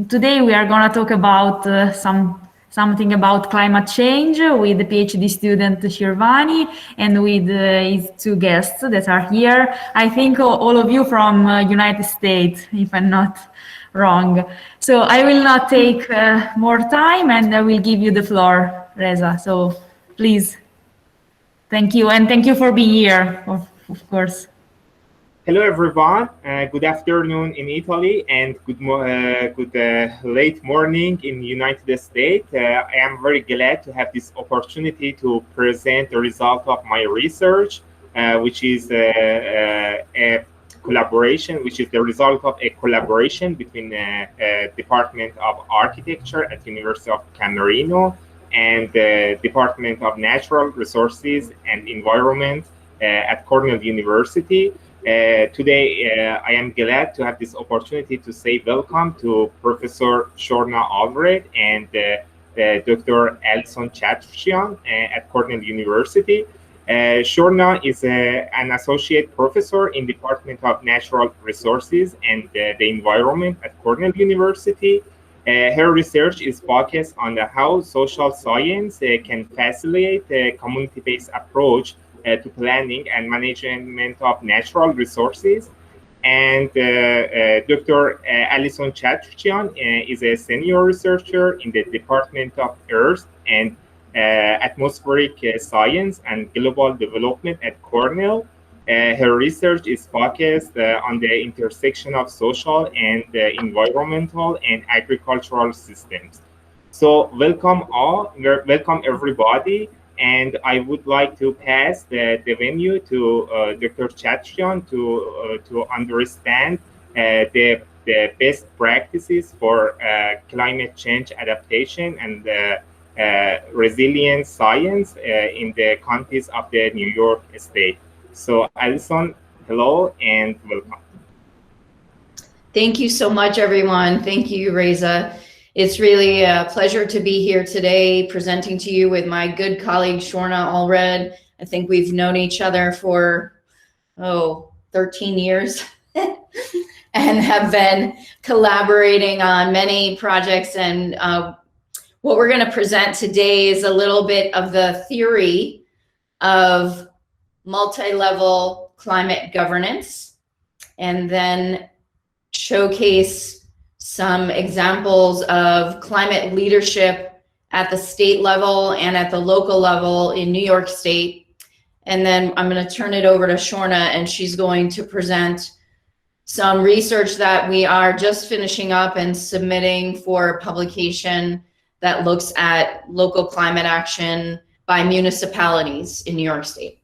today we are going to talk about something about climate change with the PhD student Shirvani and with his two guests that are here. I think all of you from United States, if I'm not wrong. So I will not take more time, and I will give you the floor, Reza. So please, thank you, and thank you for being here, of course. Hello, everyone. Good afternoon in Italy and good late morning in the United States. I am very glad to have this opportunity to present the result of my research, which is a collaboration, which is the result of a collaboration between the Department of Architecture at University of Camerino and the Department of Natural Resources and Environment at Cornell University. Today, I am glad to have this opportunity to say welcome to Professor Shorna Allred and Dr. Allison Chatrchyan at Cornell University. Shorna is an associate professor in the Department of Natural Resources and the Environment at Cornell University. Her research is focused on how social science can facilitate a community-based approach to planning and management of natural resources. And Dr. Allison Chatrchyan is a senior researcher in the Department of Earth and Atmospheric Science and Global Development at Cornell. Her research is focused on the intersection of social and environmental and agricultural systems. So welcome all, welcome everybody. And I would like to pass the venue to Dr. Chatrchyan to understand the best practices for climate change adaptation and resilient science in the context of the New York State. So Allison, hello and welcome. Thank you so much, everyone. Thank you, Reza. It's really a pleasure to be here today presenting to you with my good colleague, Shorna Allred. I think we've known each other for, 13 years and have been collaborating on many projects. And what we're going to present today is a little bit of the theory of multi-level climate governance, and then showcase some examples of climate leadership at the state level and at the local level in New York State. And then I'm going to turn it over to Shorna, and she's going to present some research that we are just finishing up and submitting for publication that looks at local climate action by municipalities in New York State.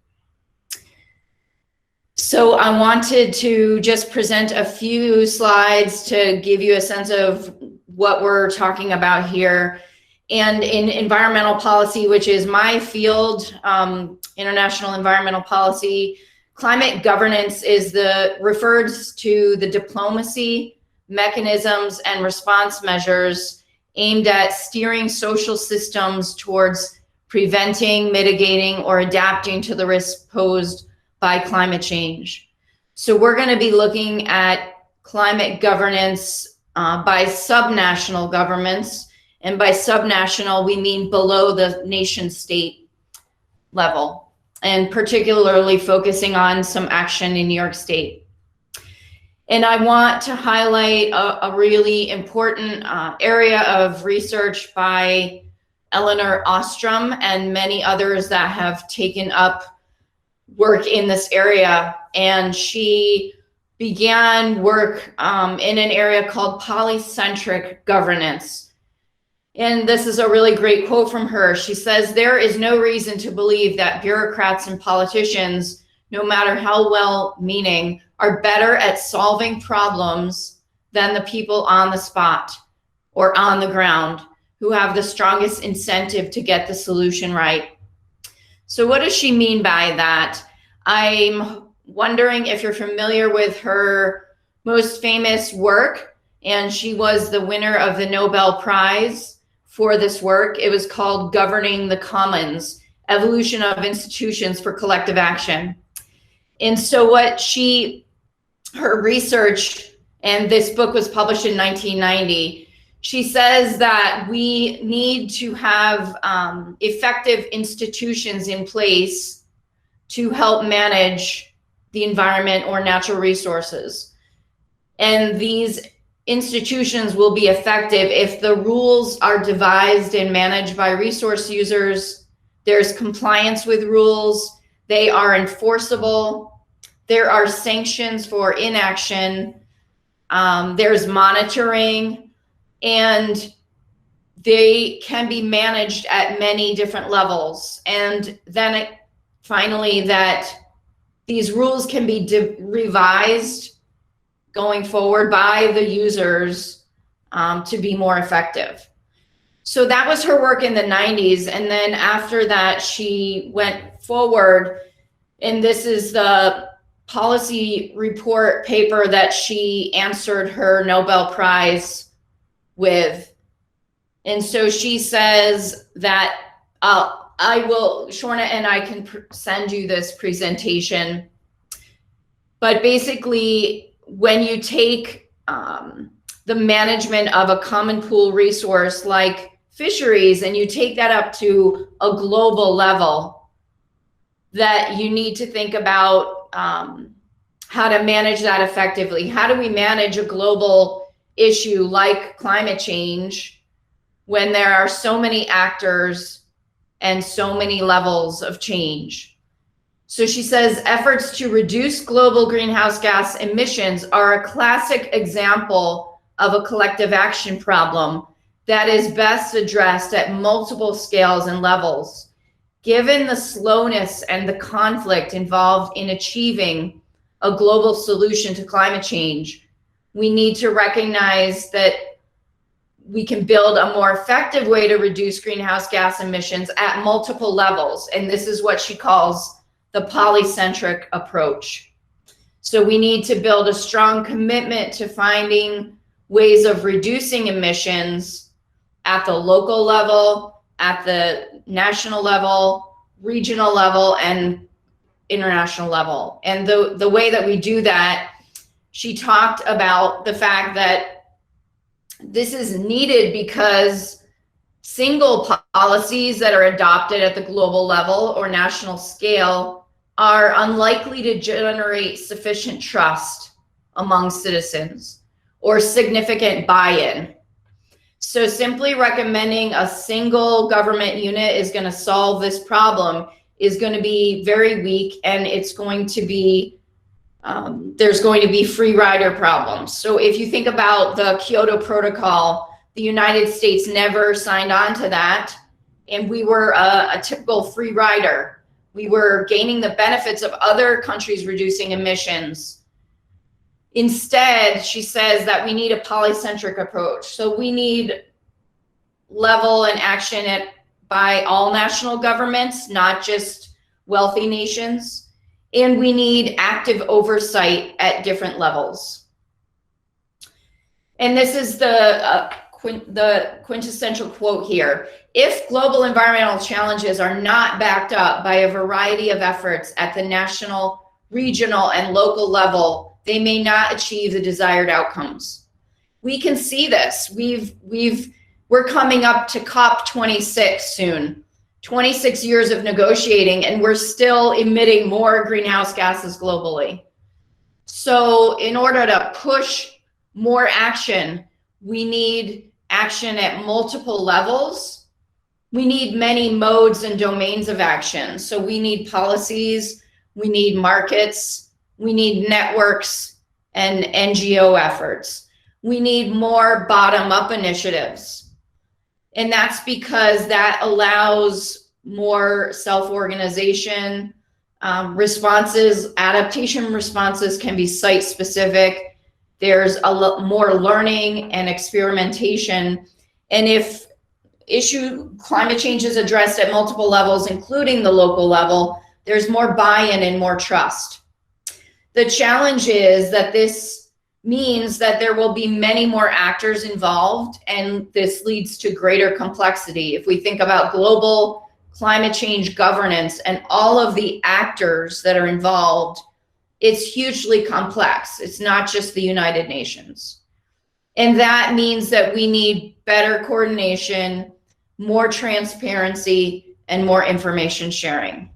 So I wanted to just present a few slides to give you a sense of what we're talking about here. And in environmental policy, which is my field, international environmental policy, climate governance refers to the diplomacy, mechanisms, and response measures aimed at steering social systems towards preventing, mitigating, or adapting to the risks posed by climate change. So we're going to be looking at climate governance by subnational governments. And by subnational, we mean below the nation state level, and particularly focusing on some action in New York State. And I want to highlight a really important area of research by Elinor Ostrom and many others that have taken up work in this area. And she began work in an area called polycentric governance. And this is a really great quote from her. She says, "There is no reason to believe that bureaucrats and politicians, no matter how well-meaning, are better at solving problems than the people on the spot or on the ground who have the strongest incentive to get the solution right." So what does she mean by that? I'm wondering if you're familiar with her most famous work, and she was the winner of the Nobel Prize for this work. It was called Governing the Commons, Evolution of Institutions for Collective Action. And so her research, and this book was published in 1990, She says that we need to have effective institutions in place to help manage the environment or natural resources. And these institutions will be effective if the rules are devised and managed by resource users, there's compliance with rules, they are enforceable, there are sanctions for inaction, there's monitoring, and they can be managed at many different levels. And then finally, that these rules can be revised going forward by the users to be more effective. So that was her work in the 90s. And then after that, she went forward, and this is the policy report paper that she answered her Nobel Prize with. And so she says that Shorna and I can send you this presentation, but basically, when you take the management of a common pool resource like fisheries and you take that up to a global level, that you need to think about how to manage that effectively. How do we manage a global issue like climate change when there are so many actors and so many levels of change? So she says efforts to reduce global greenhouse gas emissions are a classic example of a collective action problem that is best addressed at multiple scales and levels. Given the slowness and the conflict involved in achieving a global solution to climate change, we need to recognize that we can build a more effective way to reduce greenhouse gas emissions at multiple levels. And this is what she calls the polycentric approach. So we need to build a strong commitment to finding ways of reducing emissions at the local level, at the national level, regional level, and international level. And the way that we do that, she talked about the fact that this is needed because single policies that are adopted at the global level or national scale are unlikely to generate sufficient trust among citizens or significant buy-in. So simply recommending a single government unit is going to solve this problem is going to be very weak, and it's going to be, there's going to be free rider problems. So if you think about the Kyoto Protocol, the United States never signed on to that, and we were a typical free rider. We were gaining the benefits of other countries reducing emissions. Instead, she says that we need a polycentric approach. So we need level and action by all national governments, not just wealthy nations. And we need active oversight at different levels. And this is the quintessential quote here. If global environmental challenges are not backed up by a variety of efforts at the national, regional, and local level, they may not achieve the desired outcomes. We can see this. We're coming up to COP26 soon. 26 years of negotiating, and we're still emitting more greenhouse gases globally. So in order to push more action, we need action at multiple levels. We need many modes and domains of action. So we need policies, we need markets, we need networks and NGO efforts. We need more bottom-up initiatives. And that's because that allows more self-organization, responses, adaptation responses can be site-specific. There's a lot more learning and experimentation. And if climate change is addressed at multiple levels, including the local level, there's more buy-in and more trust. The challenge is that this means that there will be many more actors involved, and this leads to greater complexity. If we think about global climate change governance and all of the actors that are involved, it's hugely complex. It's not just the United Nations. And that means that we need better coordination, more transparency, and more information sharing.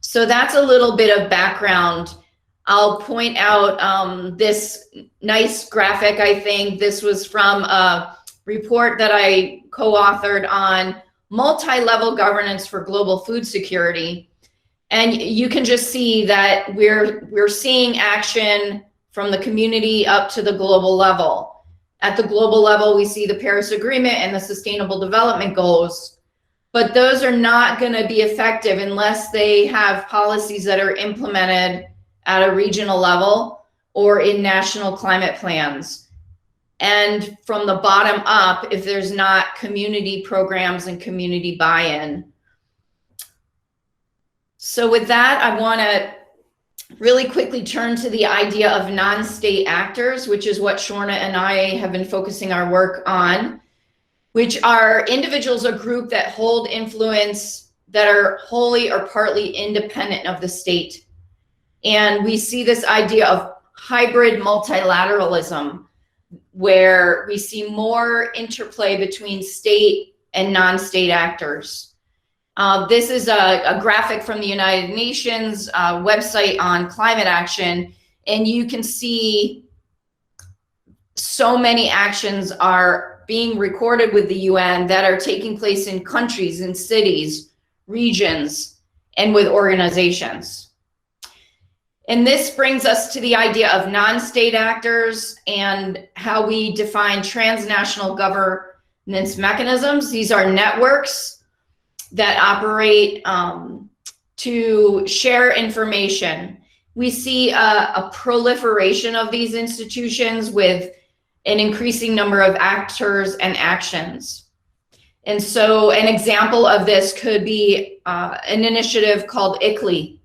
So that's a little bit of background. I'll point out this nice graphic. I think this was from a report that I co-authored on multi-level governance for global food security. And you can just see that we're seeing action from the community up to the global level. At the global level, we see the Paris Agreement and the Sustainable Development Goals, but those are not going to be effective unless they have policies that are implemented at a regional level or in national climate plans. And from the bottom up, if there's not community programs and community buy-in. So with that, I want to really quickly turn to the idea of non-state actors, which is what Shorna and I have been focusing our work on, which are individuals or group that hold influence that are wholly or partly independent of the state. And we see this idea of hybrid multilateralism, where we see more interplay between state and non-state actors. This is a graphic from the United Nations website on climate action, and you can see so many actions are being recorded with the UN that are taking place in countries, in cities, regions, and with organizations. And this brings us to the idea of non-state actors and how we define transnational governance mechanisms. These are networks that operate to share information. We see a proliferation of these institutions with an increasing number of actors and actions. And so an example of this could be an initiative called ICLEI,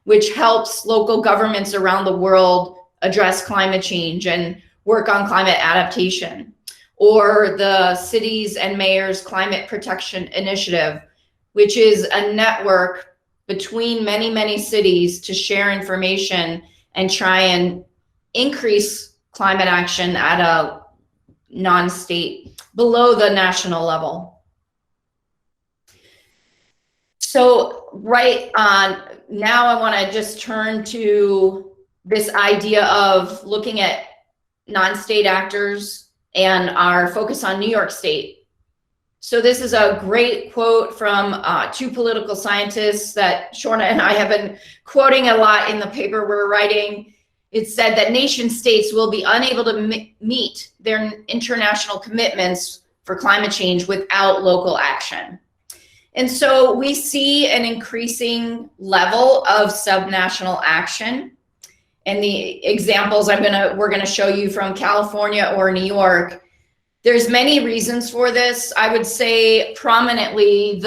which helps local governments around the world address climate change and work on climate adaptation, or the Cities and Mayors Climate Protection Initiative, which is a network between many, many cities to share information and try and increase climate action at a non-state, below the national level. So right on, now I want to just turn to this idea of looking at non-state actors and our focus on New York State. So this is a great quote from two political scientists that Shorna and I have been quoting a lot in the paper we're writing. It said that nation states will be unable to meet their international commitments for climate change without local action. And so we see an increasing level of subnational action. And the examples we're gonna show you from California or New York. There's many reasons for this. I would say prominently,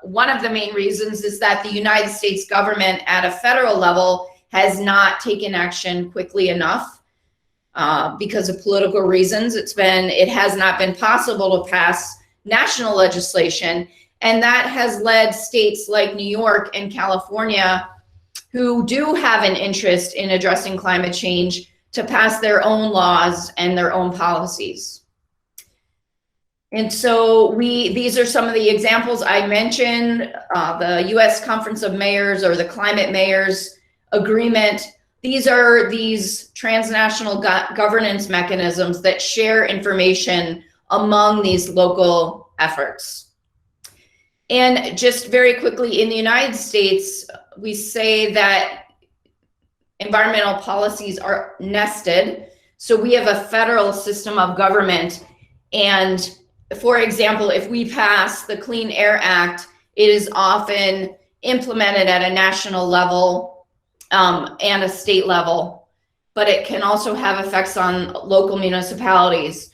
one of the main reasons is that the United States government at a federal level has not taken action quickly enough because of political reasons. It has not been possible to pass national legislation. And that has led states like New York and California, who do have an interest in addressing climate change, to pass their own laws and their own policies. And so these are some of the examples I mentioned, the US Conference of Mayors or the Climate Mayors Agreement. These are these transnational governance mechanisms that share information among these local efforts. And just very quickly, in the United States, we say that environmental policies are nested. So we have a federal system of government. And for example, if we pass the Clean Air Act, it is often implemented at a national level and a state level, but it can also have effects on local municipalities.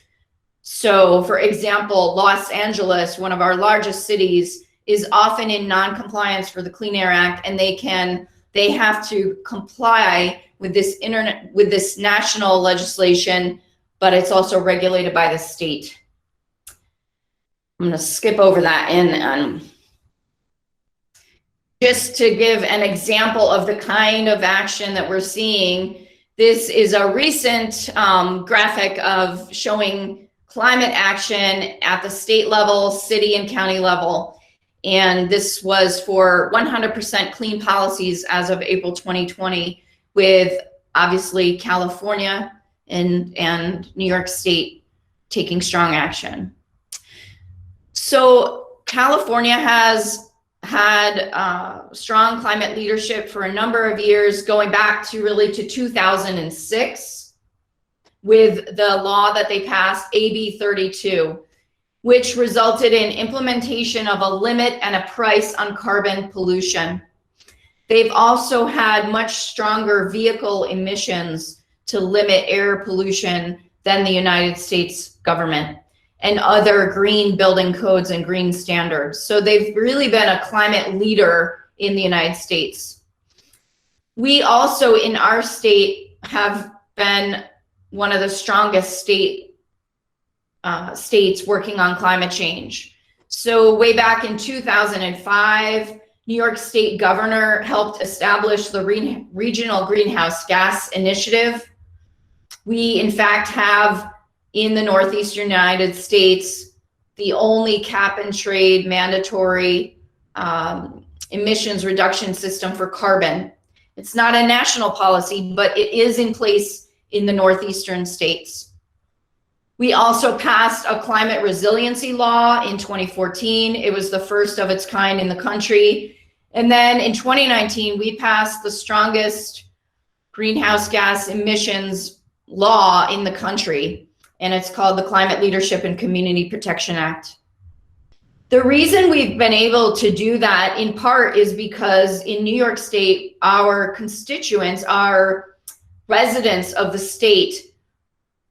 So for example, Los Angeles, one of our largest cities, is often in non-compliance for the Clean Air Act, and they have to comply with this national legislation, but it's also regulated by the state. I'm going to skip over that and just to give an example of the kind of action that we're seeing. This is a recent graphic of showing climate action at the state level, city and county level. And this was for 100% clean policies as of April 2020, with obviously California and New York State taking strong action. So California has had strong climate leadership for a number of years, going back to really to 2006 with the law that they passed, AB 32, which resulted in implementation of a limit and a price on carbon pollution. They've also had much stronger vehicle emissions to limit air pollution than the United States government, and other green building codes and green standards. So they've really been a climate leader in the United States. We also in our state have been one of the strongest states working on climate change. So way back in 2005, New York State governor helped establish the Regional Greenhouse Gas Initiative. We in fact have in the Northeastern United States the only cap and trade mandatory emissions reduction system for carbon. It's not a national policy, but it is in place in the Northeastern states. We also passed a climate resiliency law in 2014. It was the first of its kind in the country. And then in 2019, we passed the strongest greenhouse gas emissions law in the country, and it's called the Climate Leadership and Community Protection Act. The reason we've been able to do that in part is because in New York State, our constituents, our residents of the state,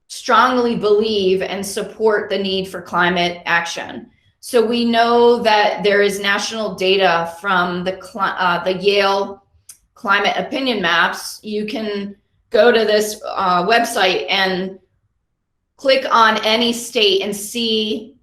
strongly believe and support the need for climate action. So we know that there is national data from the Yale Climate Opinion Maps. You can go to this website and click on any state and see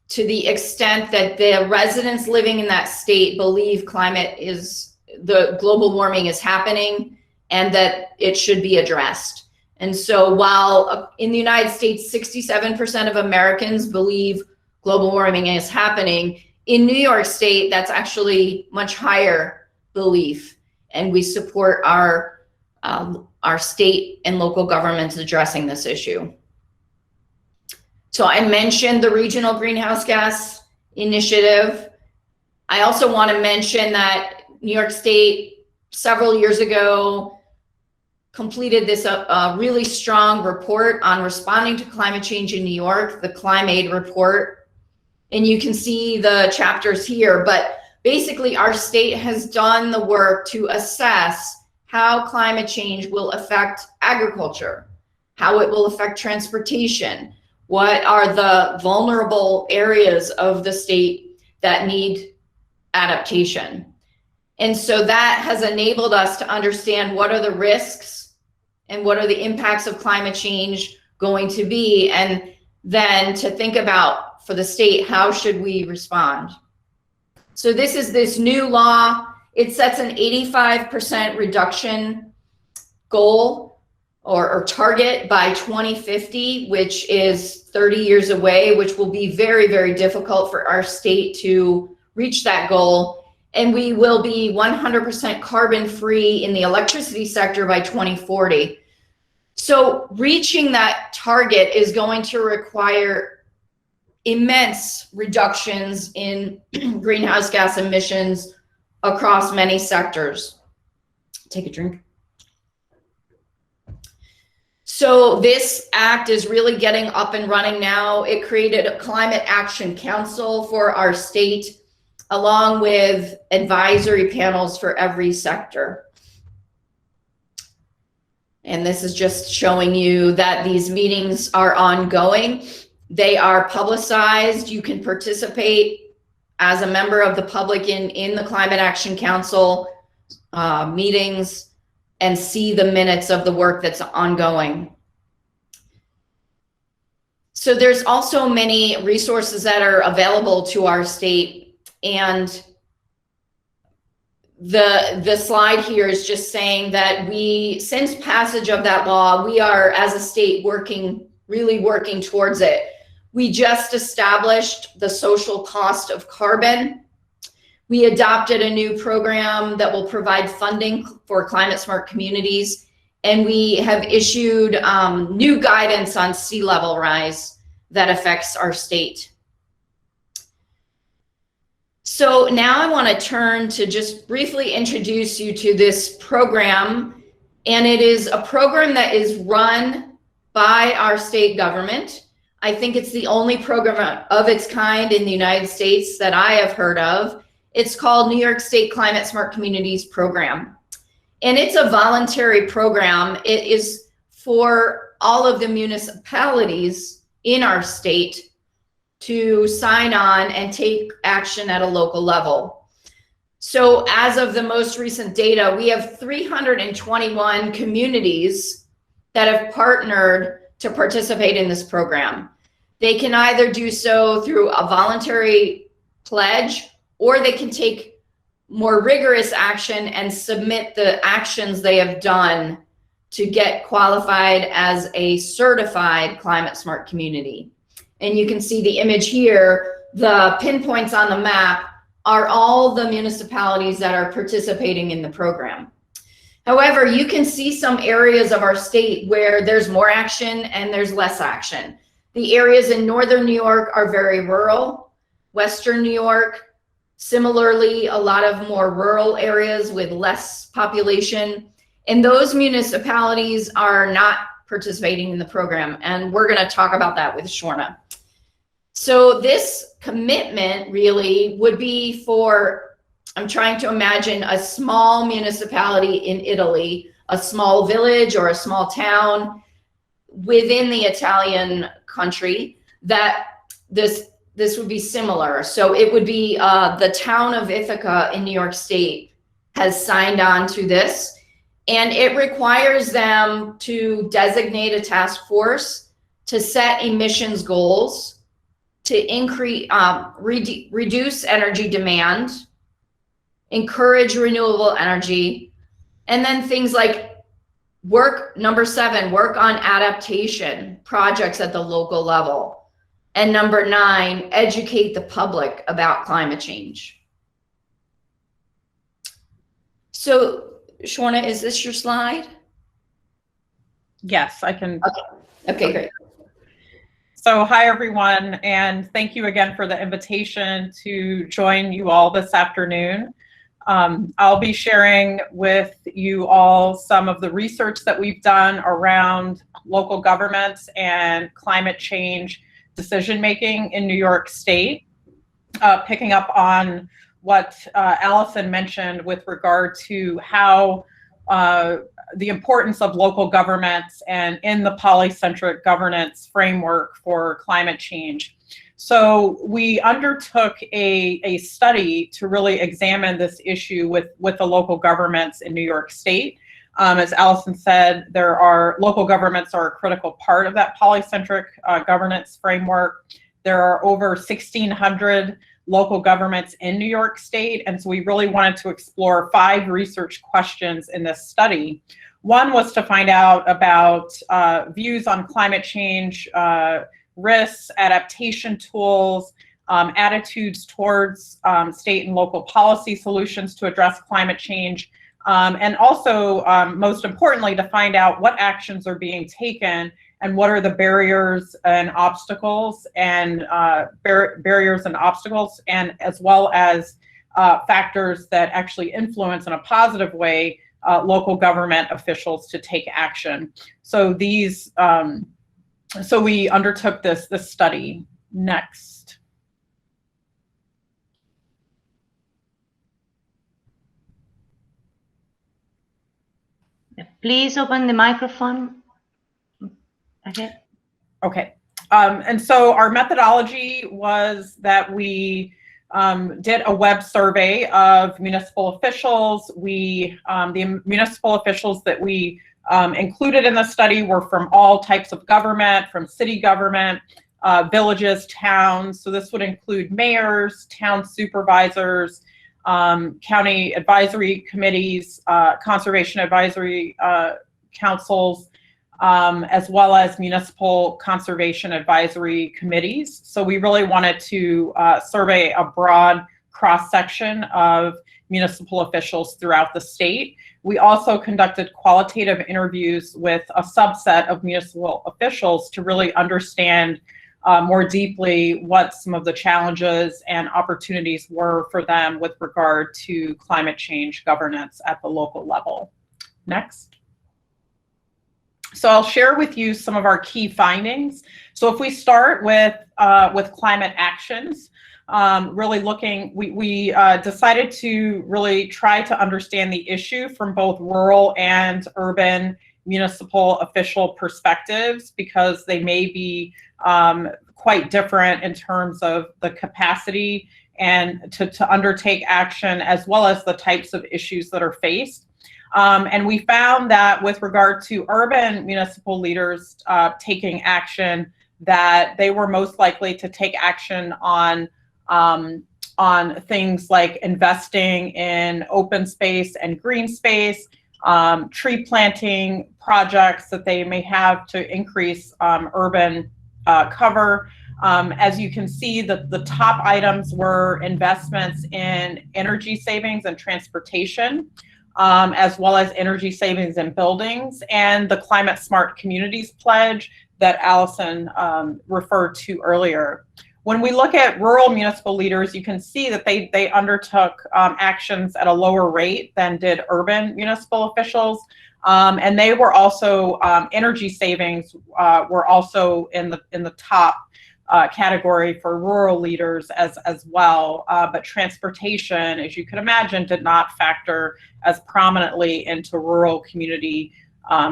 to the extent that the residents living in that state believe the global warming is happening and that it should be addressed. And so while in the United States, 67% of Americans believe global warming is happening, in New York State, that's actually much higher belief. And we support our state and local governments addressing this issue. So I mentioned the Regional Greenhouse Gas Initiative. I also want to mention that New York State several years ago completed this really strong report on responding to climate change in New York, the Climate Report. And you can see the chapters here, but basically our state has done the work to assess how climate change will affect agriculture, how it will affect transportation, what are the vulnerable areas of the state that need adaptation. And so that has enabled us to understand what are the risks and what are the impacts of climate change going to be, and then to think about for the state, how should we respond? So this is this new law. It sets an 85% reduction goal or target by 2050, which is 30 years away, which will be very, very difficult for our state to reach that goal. And we will be 100% carbon free in the electricity sector by 2040. So reaching that target is going to require immense reductions in greenhouse gas emissions across many sectors. Take a drink. So this act is really getting up and running now. It created a Climate Action Council for our state, along with advisory panels for every sector. And this is just showing you that these meetings are ongoing. They are publicized. You can participate as a member of the public in the Climate Action Council meetings and see the minutes of the work that's ongoing. So there's also many resources that are available to our state, and the slide here is just saying that since passage of that law, we are, as a state, really working towards it. We just established the social cost of carbon. We adopted a new program that will provide funding for climate smart communities. And we have issued new guidance on sea level rise that affects our state. So now I want to turn to just briefly introduce you to this program. And it is a program that is run by our state government. I think it's the only program of its kind in the United States that I have heard of. It's called New York State Climate Smart Communities Program. And it's a voluntary program. It is for all of the municipalities in our state to sign on and take action at a local level. So as of the most recent data, we have 321 communities that have partnered to participate in this program. They can either do so through a voluntary pledge, or they can take more rigorous action and submit the actions they have done to get qualified as a certified climate smart community. And you can see the image here. The pinpoints on the map are all the municipalities that are participating in the program. However, you can see some areas of our state where there's more action and there's less action. The areas in northern New York are very rural. Western New York, similarly, a lot of more rural areas with less population. And those municipalities are not participating in the program. And we're going to talk about that with Shorna. So this commitment really would be for, I'm trying to imagine a small municipality in Italy, a small village or a small town within the Italian country, that this would be similar. So it would be the town of Ithaca in New York State has signed on to this, and it requires them to designate a task force to set emissions goals, to increase, reduce energy demand, encourage renewable energy, and then things like number 7, work on adaptation projects at the local level. And number 9, educate the public about climate change. So, Shorna, is this your slide? Yes, I can. Okay, great. So hi, everyone, and thank you again for the invitation to join you all this afternoon. I'll be sharing with you all some of the research that we've done around local governments and climate change decision-making in New York State, picking up on what Allison mentioned with regard to how the importance of local governments and in the polycentric governance framework for climate change. So we undertook a study to really examine this issue with the local governments in New York State. As Allison said, local governments are a critical part of that polycentric governance framework. There are over 1,600 local governments in New York State, and so we really wanted to explore 5 research questions in this study. One was to find out about views on climate change, risks, adaptation tools, attitudes towards state and local policy solutions to address climate change, and also, most importantly, to find out what actions are being taken and what are the barriers and obstacles, and and as well as factors that actually influence in a positive way local government officials to take action. So these, so we undertook this study. Next. Please open the microphone. Okay. And so our methodology was that we did a web survey of municipal officials. The municipal officials that we included in the study were from all types of government, from city government, villages, towns. So this would include mayors, town supervisors, county advisory committees, conservation advisory councils, as well as municipal conservation advisory committees. So we really wanted to survey a broad cross-section of municipal officials throughout the state. We also conducted qualitative interviews with a subset of municipal officials to really understand more deeply what some of the challenges and opportunities were for them with regard to climate change governance at the local level. Next. So I'll share with you some of our key findings. So if we start with climate actions, really looking, we decided to really try to understand the issue from both rural and urban municipal official perspectives, because they may be quite different in terms of the capacity and to undertake action, as well as the types of issues that are faced. And we found that with regard to urban municipal leaders taking action, that they were most likely to take action on things like investing in open space and green space, tree planting projects that they may have to increase urban cover. As you can see, the top items were investments in energy savings and transportation, as well as energy savings in buildings, and the Climate Smart Communities Pledge that Allison referred to earlier. When we look at rural municipal leaders, you can see that they undertook actions at a lower rate than did urban municipal officials. And they were also, energy savings were also in the top category for rural leaders as well. But transportation, as you can imagine, did not factor as prominently into rural community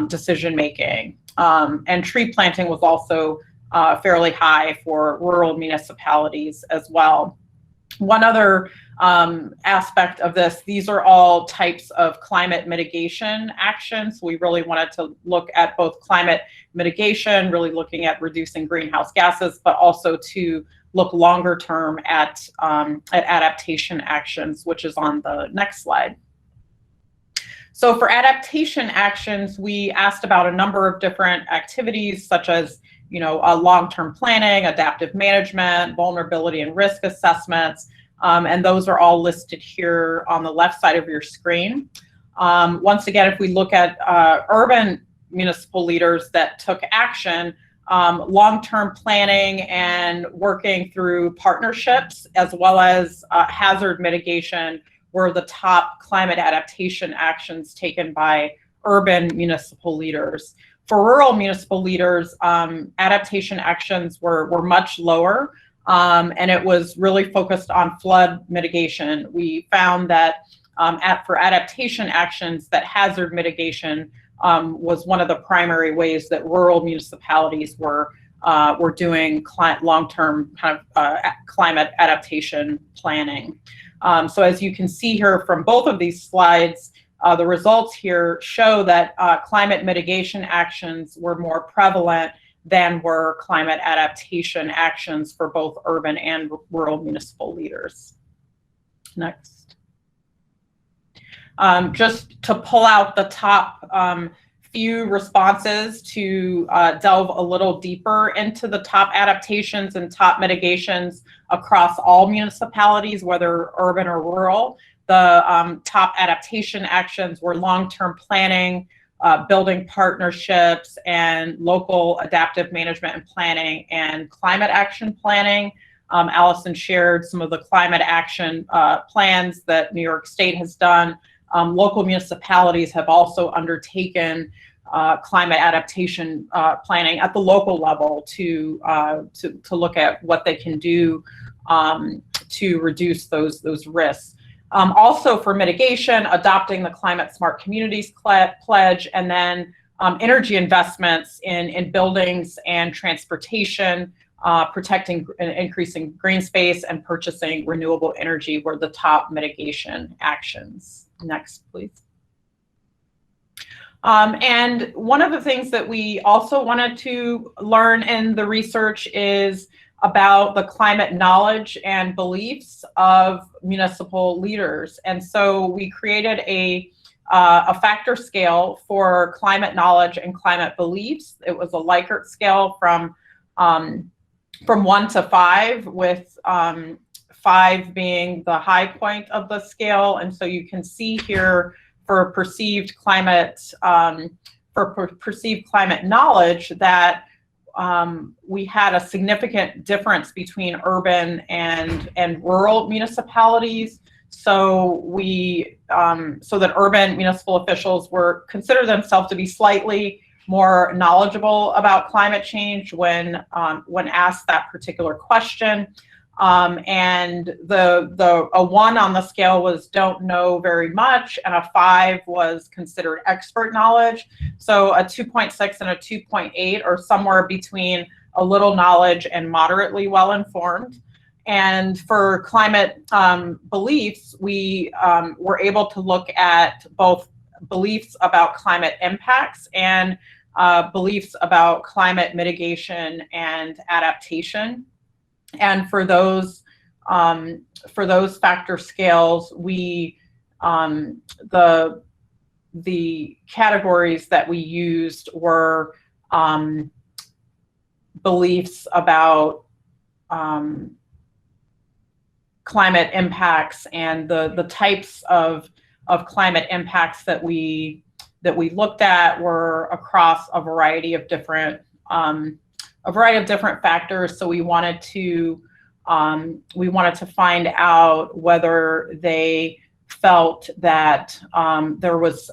decision making. And tree planting was also fairly high for rural municipalities as well. One other aspect of this, these are all types of climate mitigation actions. We really wanted to look at both climate mitigation, really looking at reducing greenhouse gases, but also to look longer term at adaptation actions, which is on the next slide. So for adaptation actions, we asked about a number of different activities, such as long-term planning, adaptive management, vulnerability and risk assessments, and those are all listed here on the left side of your screen. Once again, if we look at urban municipal leaders that took action, long-term planning and working through partnerships, as well as hazard mitigation, were the top climate adaptation actions taken by urban municipal leaders. For rural municipal leaders, adaptation actions were much lower, and it was really focused on flood mitigation. We found that for adaptation actions, that hazard mitigation was one of the primary ways that rural municipalities were doing long-term kind of climate adaptation planning. So as you can see here from both of these slides, the results here show that climate mitigation actions were more prevalent than were climate adaptation actions for both urban and rural municipal leaders. Next. Just to pull out the top few responses to delve a little deeper into the top adaptations and top mitigations across all municipalities, whether urban or rural. The top adaptation actions were long-term planning, building partnerships, and local adaptive management and planning, and climate action planning. Allison shared some of the climate action plans that New York State has done. Local municipalities have also undertaken climate adaptation planning at the local level to look at what they can do to reduce those risks. Also for mitigation, adopting the Climate Smart Communities Pledge, and then energy investments in buildings and transportation, protecting and increasing green space, and purchasing renewable energy were the top mitigation actions. Next, please. And one of the things that we also wanted to learn in the research is about the climate knowledge and beliefs of municipal leaders. And so we created a factor scale for climate knowledge and climate beliefs. It was a Likert scale from 1 to 5, with 5 being the high point of the scale. And so you can see here for perceived climate knowledge that we had a significant difference between urban and rural municipalities. So so that urban municipal officials consider themselves to be slightly more knowledgeable about climate change when asked that particular question. And a 1 on the scale was don't know very much, and a 5 was considered expert knowledge. So a 2.6 and a 2.8 are somewhere between a little knowledge and moderately well informed. And for climate beliefs, we were able to look at both beliefs about climate impacts and beliefs about climate mitigation and adaptation. And for those factor scales, the categories that we used were beliefs about climate impacts, and the types of climate impacts that we looked at were across a variety of different factors. So we wanted to find out whether they felt that there was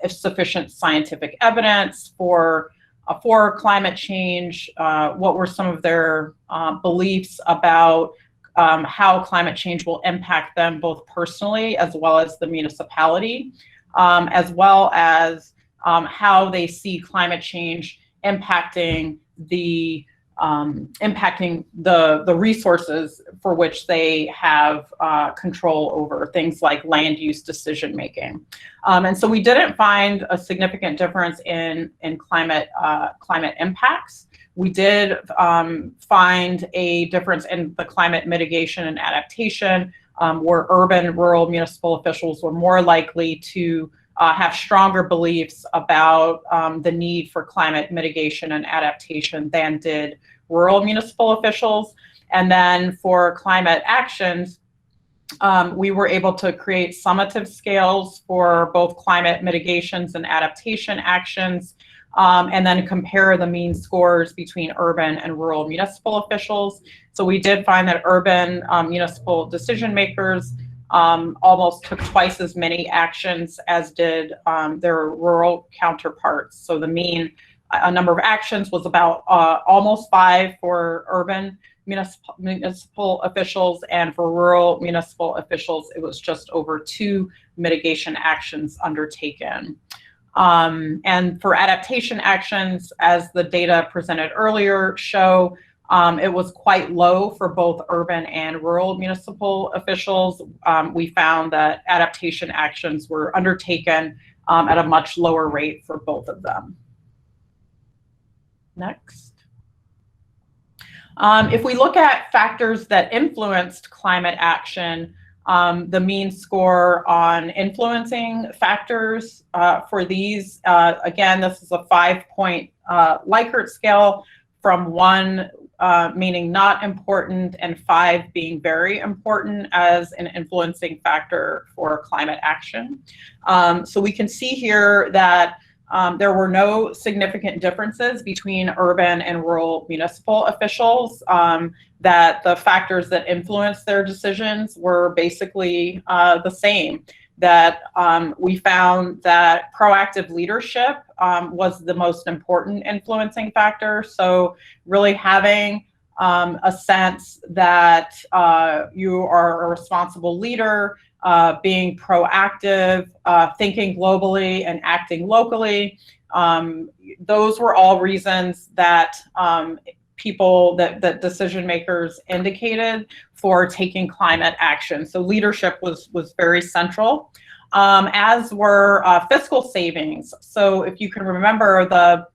sufficient scientific evidence for climate change. What were some of their beliefs about how climate change will impact them both personally as well as the municipality, as well as how they see climate change impacting the resources for which they have control over, things like land use decision making. And so we didn't find a significant difference in climate impacts. We did find a difference in the climate mitigation and adaptation, where urban, rural municipal officials were more likely to have stronger beliefs about the need for climate mitigation and adaptation than did rural municipal officials. And then for climate actions, we were able to create summative scales for both climate mitigations and adaptation actions, and then compare the mean scores between urban and rural municipal officials. So we did find that urban municipal decision makers almost took twice as many actions as did their rural counterparts. So the mean number of actions was about almost 5 for urban municipal officials, and for rural municipal officials, it was just over 2 mitigation actions undertaken. And for adaptation actions, as the data presented earlier show, it was quite low for both urban and rural municipal officials. We found that adaptation actions were undertaken at a much lower rate for both of them. Next. If we look at factors that influenced climate action, the mean score on influencing factors for these, again, this is a 5-point Likert scale, from 1 meaning not important and 5 being very important as an influencing factor for climate action. So we can see here that there were no significant differences between urban and rural municipal officials, that the factors that influenced their decisions were basically the same. That we found that proactive leadership was the most important influencing factor. So really having a sense that you are a responsible leader, being proactive, thinking globally and acting locally. Those were all reasons that that decision makers indicated for taking climate action. So leadership was very central, as were fiscal savings. So if you can remember, the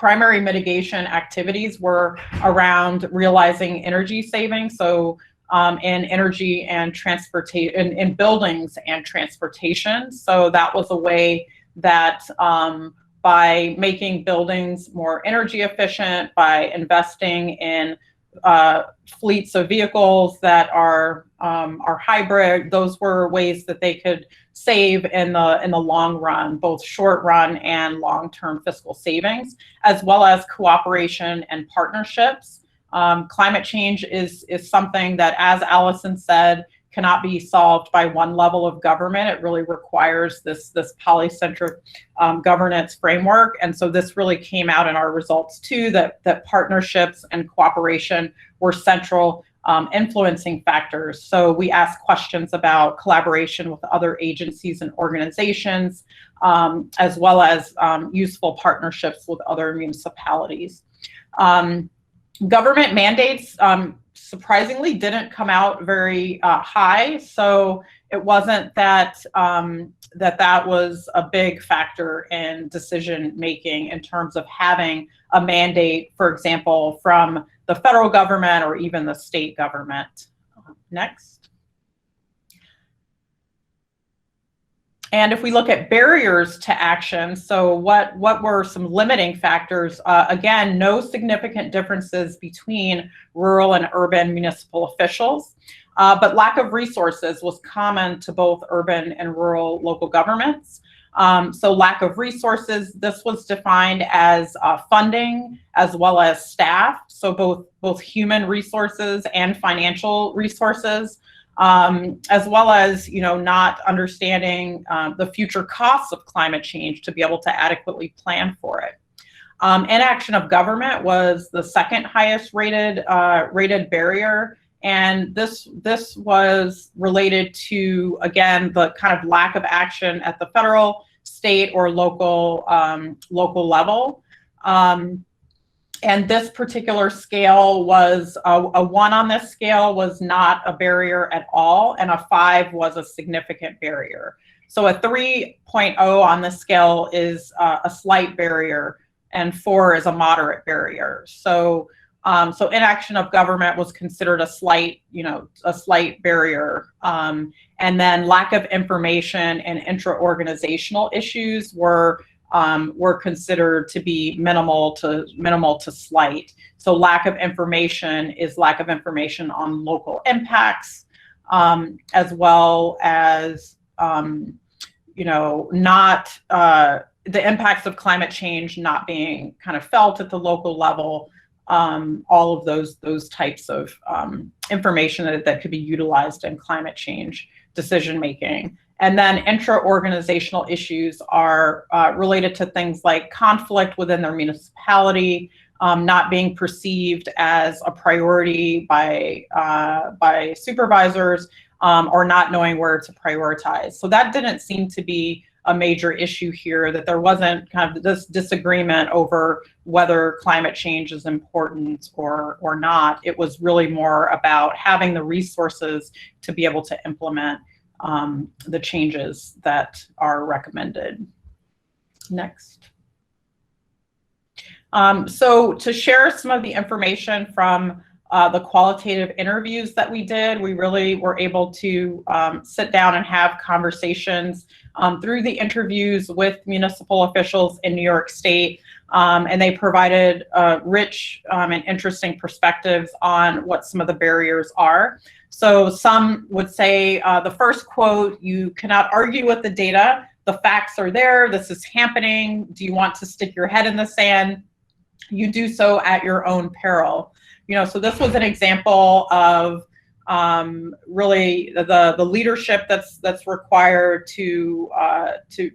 primary mitigation activities were around realizing energy savings. So in energy and transportation, in buildings and transportation. So that was a way that by making buildings more energy efficient, by investing in fleets of vehicles that are hybrid, those were ways that they could save in the long run, both short run and long-term fiscal savings, as well as cooperation and partnerships. Climate change is something that, as Allison said, cannot be solved by one level of government. It really requires this polycentric governance framework. And so this really came out in our results too, that partnerships and cooperation were central influencing factors. So we asked questions about collaboration with other agencies and organizations, as well as useful partnerships with other municipalities. Government mandates surprisingly didn't come out very high, so it wasn't that that was a big factor in decision making in terms of having a mandate, for example, from the federal government or even the state government. Next. And if we look at barriers to action, so what were some limiting factors? Again, no significant differences between rural and urban municipal officials, but lack of resources was common to both urban and rural local governments. So lack of resources, this was defined as funding as well as staff, so both human resources and financial resources. As well as, not understanding the future costs of climate change to be able to adequately plan for it. Inaction of government was the second highest rated barrier, and this was related to, again, the kind of lack of action at the federal, state, or local level. And this particular scale was a 1 on this scale was not a barrier at all, and a 5 was a significant barrier. So a 3.0 on this scale is a slight barrier, and 4 is a moderate barrier. So inaction of government was considered a slight barrier, and then lack of information and intra-organizational issues were considered to be minimal to slight. So lack of information is lack of information on local impacts, as well as not the impacts of climate change not being kind of felt at the local level. All of those types of information that could be utilized in climate change decision making. And then intra-organizational issues are related to things like conflict within their municipality, not being perceived as a priority by supervisors, or not knowing where to prioritize. So that didn't seem to be a major issue here, that there wasn't kind of this disagreement over whether climate change is important or not. It was really more about having the resources to be able to implement the changes that are recommended. Next. So to share some of the information from the qualitative interviews that we did, we really were able to sit down and have conversations through the interviews with municipal officials in New York State, and they provided rich and interesting perspectives on what some of the barriers are. So some would say, the first quote, "You cannot argue with the data. The facts are there. This is happening. Do you want to stick your head in the sand? You do so at your own peril." So this was an example of really the leadership that's required to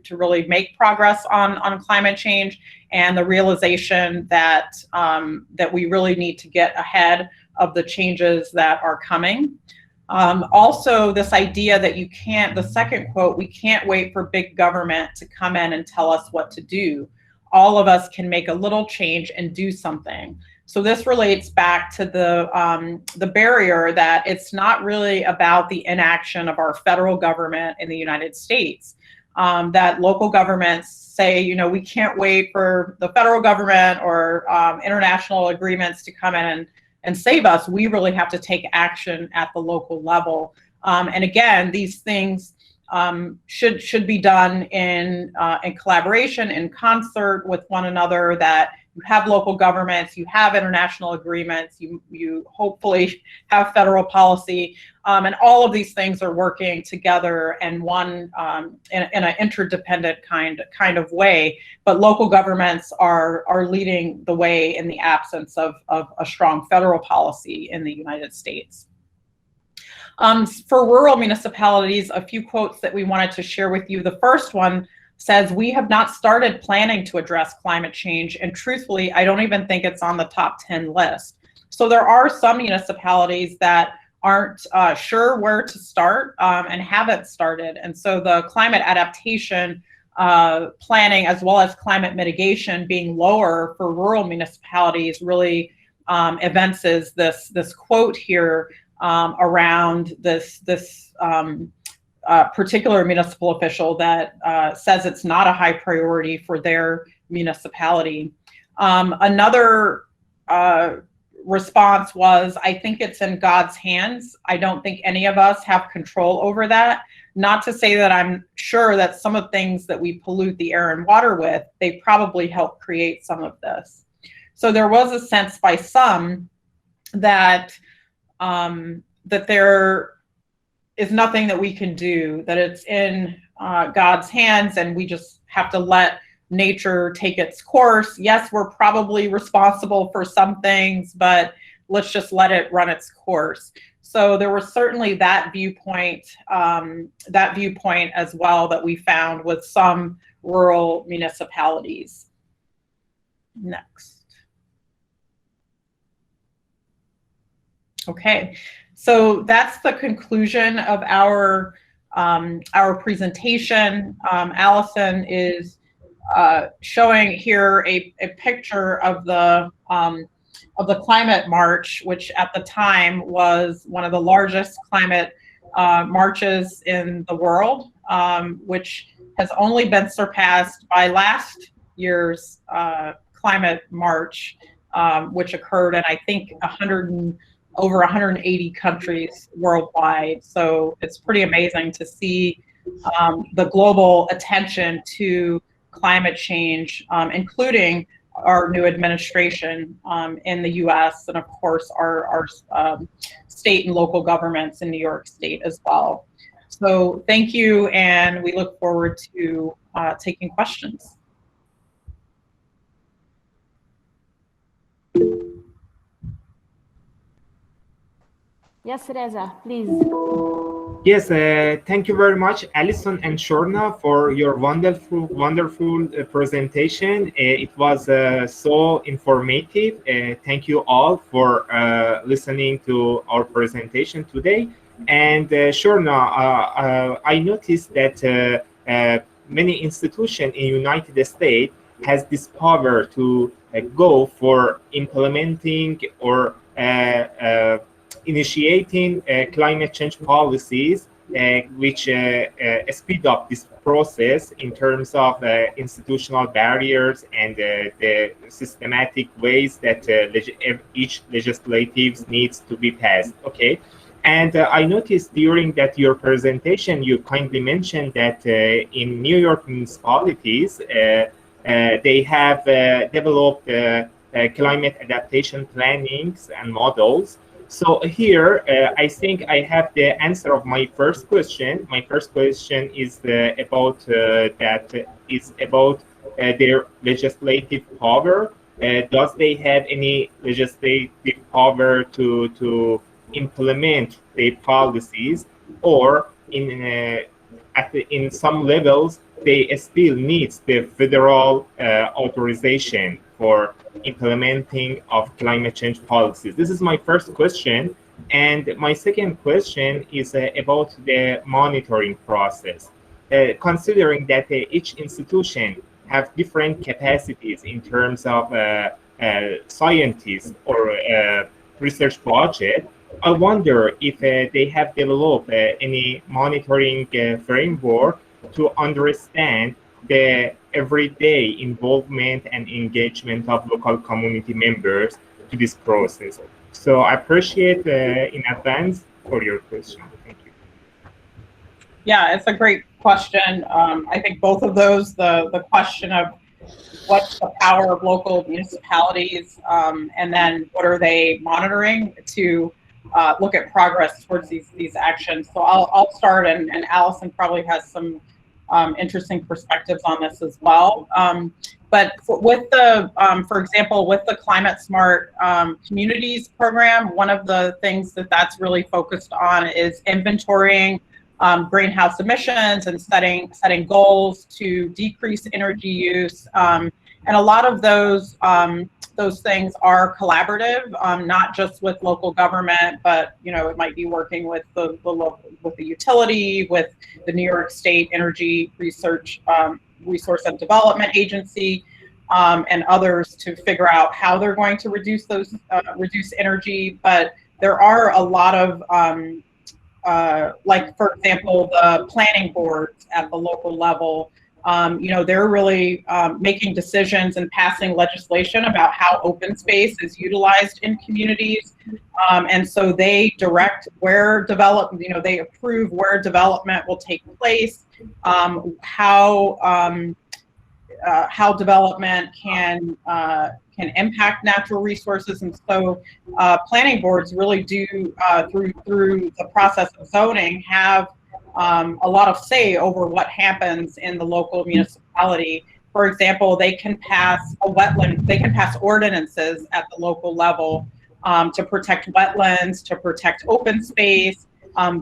really make progress on climate change, and the realization that that we really need to get ahead of the changes that are coming. Also, this idea that you can't, the second quote, "We can't wait for big government to come in and tell us what to do. All of us can make a little change and do something." So this relates back to the barrier that it's not really about the inaction of our federal government in the United States. that local governments say, you know, we can't wait for the federal government or international agreements to come in and save us. We really have to take action at the local level. And again, these things should be done in collaboration, in concert with one another, that you have local governments, you have international agreements, you hopefully have federal policy, and all of these things are working together and one in an interdependent kind of way. But local governments are leading the way in the absence of a strong federal policy in the United States. For rural municipalities, a few quotes that we wanted to share with you. The first one says, "We have not started planning to address climate change, and truthfully, I don't even think it's on the top 10 list." So there are some municipalities that aren't sure where to start and haven't started. And so the climate adaptation planning, as well as climate mitigation being lower for rural municipalities, really evinces this quote here around this particular municipal official that says it's not a high priority for their municipality. Another response was, "I think it's in God's hands. I don't think any of us have control over that." Not to say that I'm sure that some of things that we pollute the air and water with, they probably help create some of this. So there was a sense by some that that there is nothing that we can do, that it's in God's hands and we just have to let nature take its course. Yes, we're probably responsible for some things, but let's just let it run its course. So there was certainly that viewpoint as well that we found with some rural municipalities. Next. Okay. So that's the conclusion of our presentation. Allison is showing here a picture of the climate march, which at the time was one of the largest climate marches in the world, which has only been surpassed by last year's climate march, which occurred in, I think, over 180 countries worldwide. So it's pretty amazing to see the global attention to climate change, including our new administration in the US, and of course our state and local governments in New York State as well. So thank you, and we look forward to taking questions. Yes, Reza, please. Yes, thank you very much, Allison and Shorna, for your wonderful presentation. It was so informative. Thank you all for listening to our presentation today. And Shorna, I noticed that many institutions in the United States has this power to go for implementing or initiating climate change policies, which speed up this process in terms of institutional barriers and the systematic ways that each legislative needs to be passed. Okay, and I noticed during that your presentation, you kindly mentioned that in New York municipalities, they have developed climate adaptation plannings and models. So here, I think I have the answer of my first question. My first question is about their legislative power. Does they have any legislative power to implement their policies, or in some levels they still need the federal authorization for implementing of climate change policies? This is my first question. And my second question is about the monitoring process. Considering that each institution have different capacities in terms of scientists or research budget, I wonder if they have developed any monitoring framework to understand the everyday involvement and engagement of local community members to this process. So I appreciate in advance for your question. Thank you. Yeah, it's a great question. I think both of those, the question of what's the power of local municipalities, and then what are they monitoring to look at progress towards these actions. So I'll start, and Allison probably has some interesting perspectives on this as well. But with the, for example, with the Climate Smart Communities program, one of the things that's really focused on is inventorying greenhouse emissions and setting goals to decrease energy use. And a lot of those things are collaborative, not just with local government, but it might be working with the utility, with the New York State Energy Resource and Development Agency, and others to figure out how they're going to reduce energy. But there are a lot of like, for example, the planning boards at the local level. They're really making decisions and passing legislation about how open space is utilized in communities. And so they direct where development, they approve where development will take place, how development can impact natural resources. And so planning boards really do, through the process of zoning, have a lot of say over what happens in the local municipality. For example, they can pass ordinances at the local level to protect wetlands, to protect open space.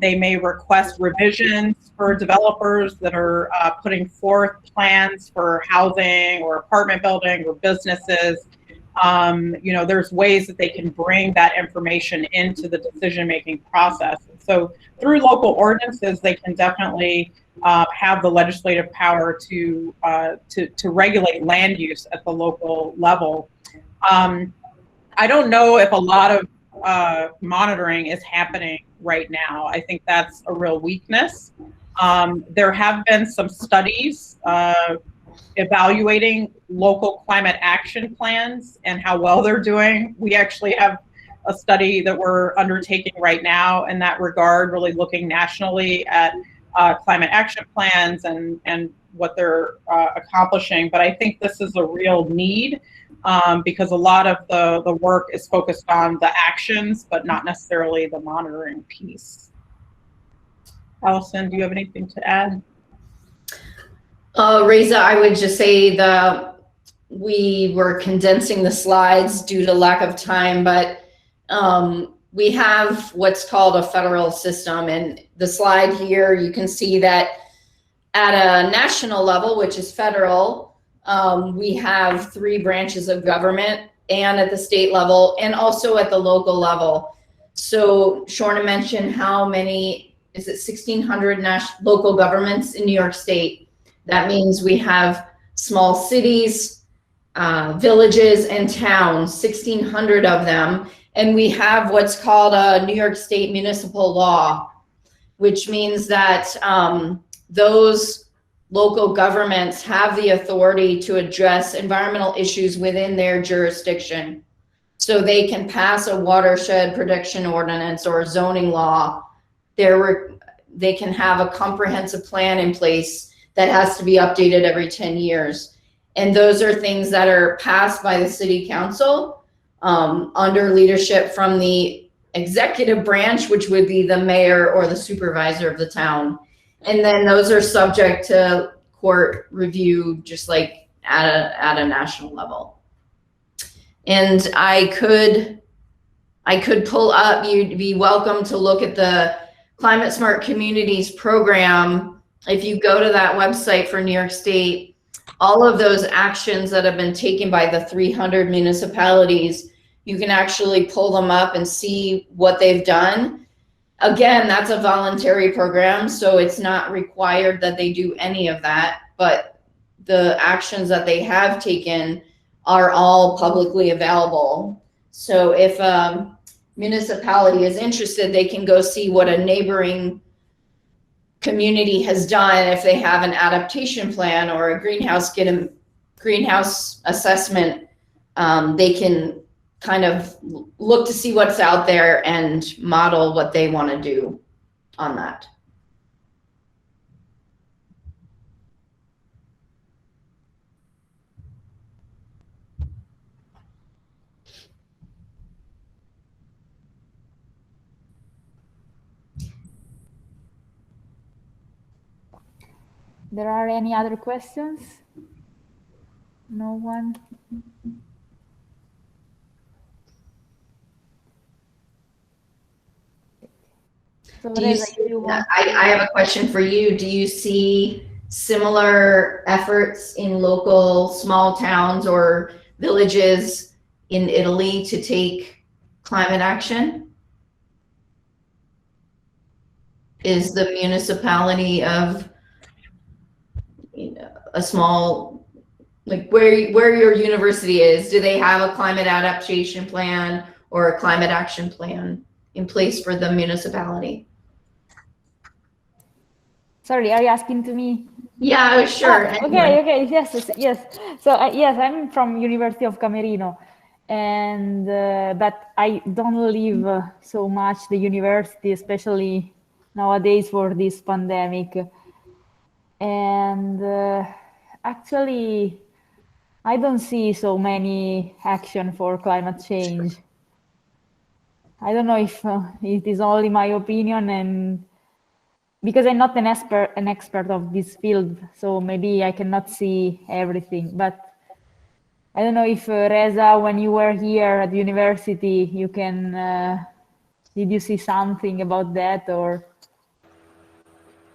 They may request revisions for developers that are putting forth plans for housing or apartment building or businesses. There's ways that they can bring that information into the decision-making process. So through local ordinances, they can definitely have the legislative power to regulate land use at the local level. I don't know if a lot of monitoring is happening right now. I think that's a real weakness. There have been some studies evaluating local climate action plans and how well they're doing. We actually have a study that we're undertaking right now in that regard, really looking nationally at climate action plans and what they're accomplishing. But I think this is a real need because a lot of the work is focused on the actions, but not necessarily the monitoring piece. Allison, do you have anything to add? Reza, I would just say that we were condensing the slides due to lack of time, but we have what's called a federal system. And the slide here, you can see that at a national level, which is federal, we have 3 branches of government, and at the state level, and also at the local level. So Shorna mentioned how many, is it 1,600 local governments in New York State? That means we have small cities, villages, and towns, 1,600 of them. And we have what's called a New York State municipal law, which means that those local governments have the authority to address environmental issues within their jurisdiction. So they can pass a watershed protection ordinance or a zoning law. They can have a comprehensive plan in place that has to be updated every 10 years. And those are things that are passed by the city council under leadership from the executive branch, which would be the mayor or the supervisor of the town. And then those are subject to court review, just like at a national level. And I could pull up, you'd be welcome to look at the Climate Smart Communities program. If you go to that website for New York State, all of those actions that have been taken by the 300 municipalities, you can actually pull them up and see what they've done. Again, that's a voluntary program, so it's not required that they do any of that, but the actions that they have taken are all publicly available. So if a municipality is interested, they can go see what a neighboring community has done, if they have an adaptation plan or a greenhouse assessment, they can kind of look to see what's out there and model what they want to do on that. There are any other questions? No one? So I have a question for you. Do you see similar efforts in local small towns or villages in Italy to take climate action? Is the municipality of, you know, a small, like where your university is, do they have a climate adaptation plan or a climate action plan in place for the municipality? Sorry, are you asking to me? Yeah, sure. Okay, yes. So yes, I'm from University of Camerino, and but I don't live so much the university, especially nowadays for this pandemic. And actually, I don't see so many action for climate change. I don't know if it is only my opinion, and because I'm not an expert of this field, so maybe I cannot see everything. But I don't know if Reza, when you were here at the university, you can did you see something about that or?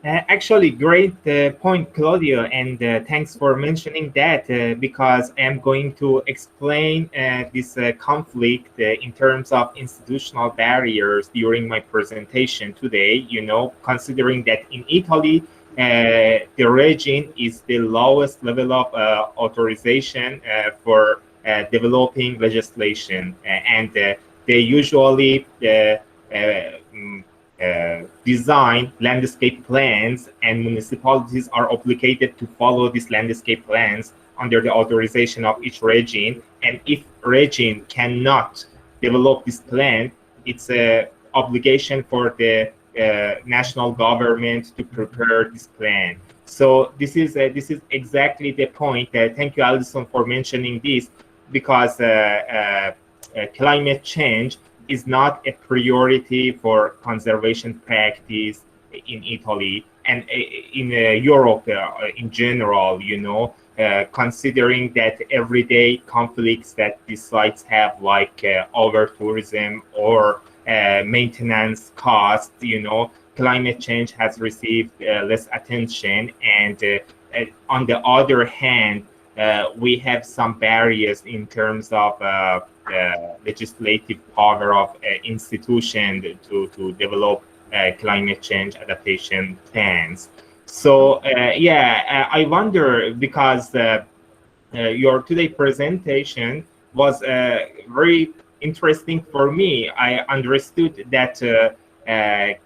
Actually, great point, Claudia, and thanks for mentioning that because I'm going to explain this conflict in terms of institutional barriers during my presentation today, you know, considering that in Italy, the region is the lowest level of authorization for developing legislation, and they usually design landscape plans, and municipalities are obligated to follow these landscape plans under the authorization of each region. And if region cannot develop this plan, it's an obligation for the national government to prepare this plan. So this is exactly the point. Thank you, Allison, for mentioning this, because climate change is not a priority for conservation practice in Italy and in Europe in general, you know, considering that everyday conflicts that these sites have, like over tourism or maintenance costs, you know, climate change has received less attention. And on the other hand, we have some barriers in terms of legislative power of institutions to develop climate change adaptation plans. So I wonder, because your today presentation was very interesting for me. I understood that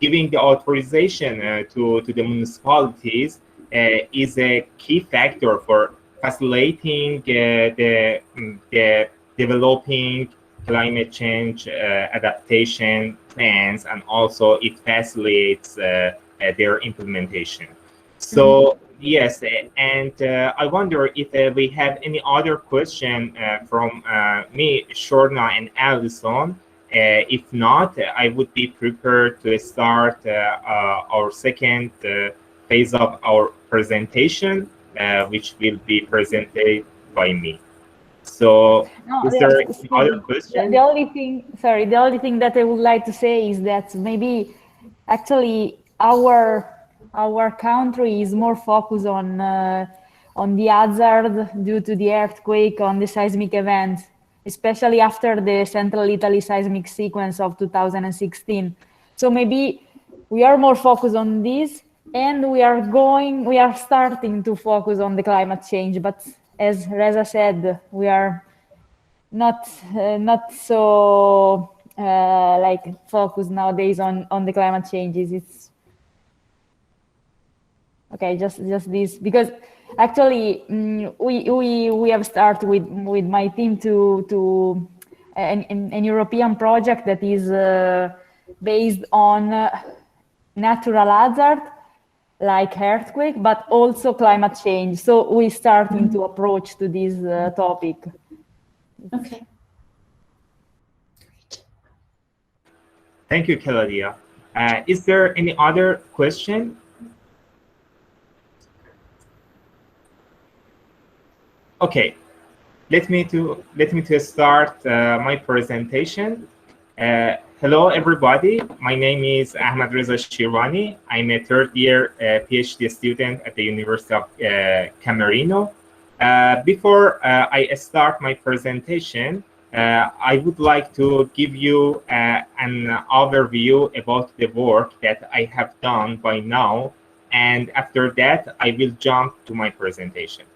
giving the authorization to the municipalities is a key factor for facilitating the developing climate change adaptation plans, and also it facilitates their implementation. So yes, and I wonder if we have any other question from me, Shorna, and Allison. If not, I would be prepared to start our second phase of our presentation, which will be presented by me. So, is there any other question? The only thing that I would like to say is that maybe actually our country is more focused on the hazard due to the earthquake, on the seismic events, especially after the Central Italy seismic sequence of 2016. So maybe we are more focused on this, and we are starting to focus on the climate change. But as Reza said, we are not so like focused nowadays on the climate changes. Okay, just this, because actually we have started with my team to an European project that is based on natural hazard like earthquake, but also climate change. So we starting to approach to this topic. Okay. Thank you, Claudia. Is there any other question? Okay, let me to start my presentation. Hello, everybody. My name is Ahmadreza Shirvani. I'm a third-year PhD student at the University of Camerino. Before I start my presentation, I would like to give you an overview about the work that I have done by now, and after that, I will jump to my presentation.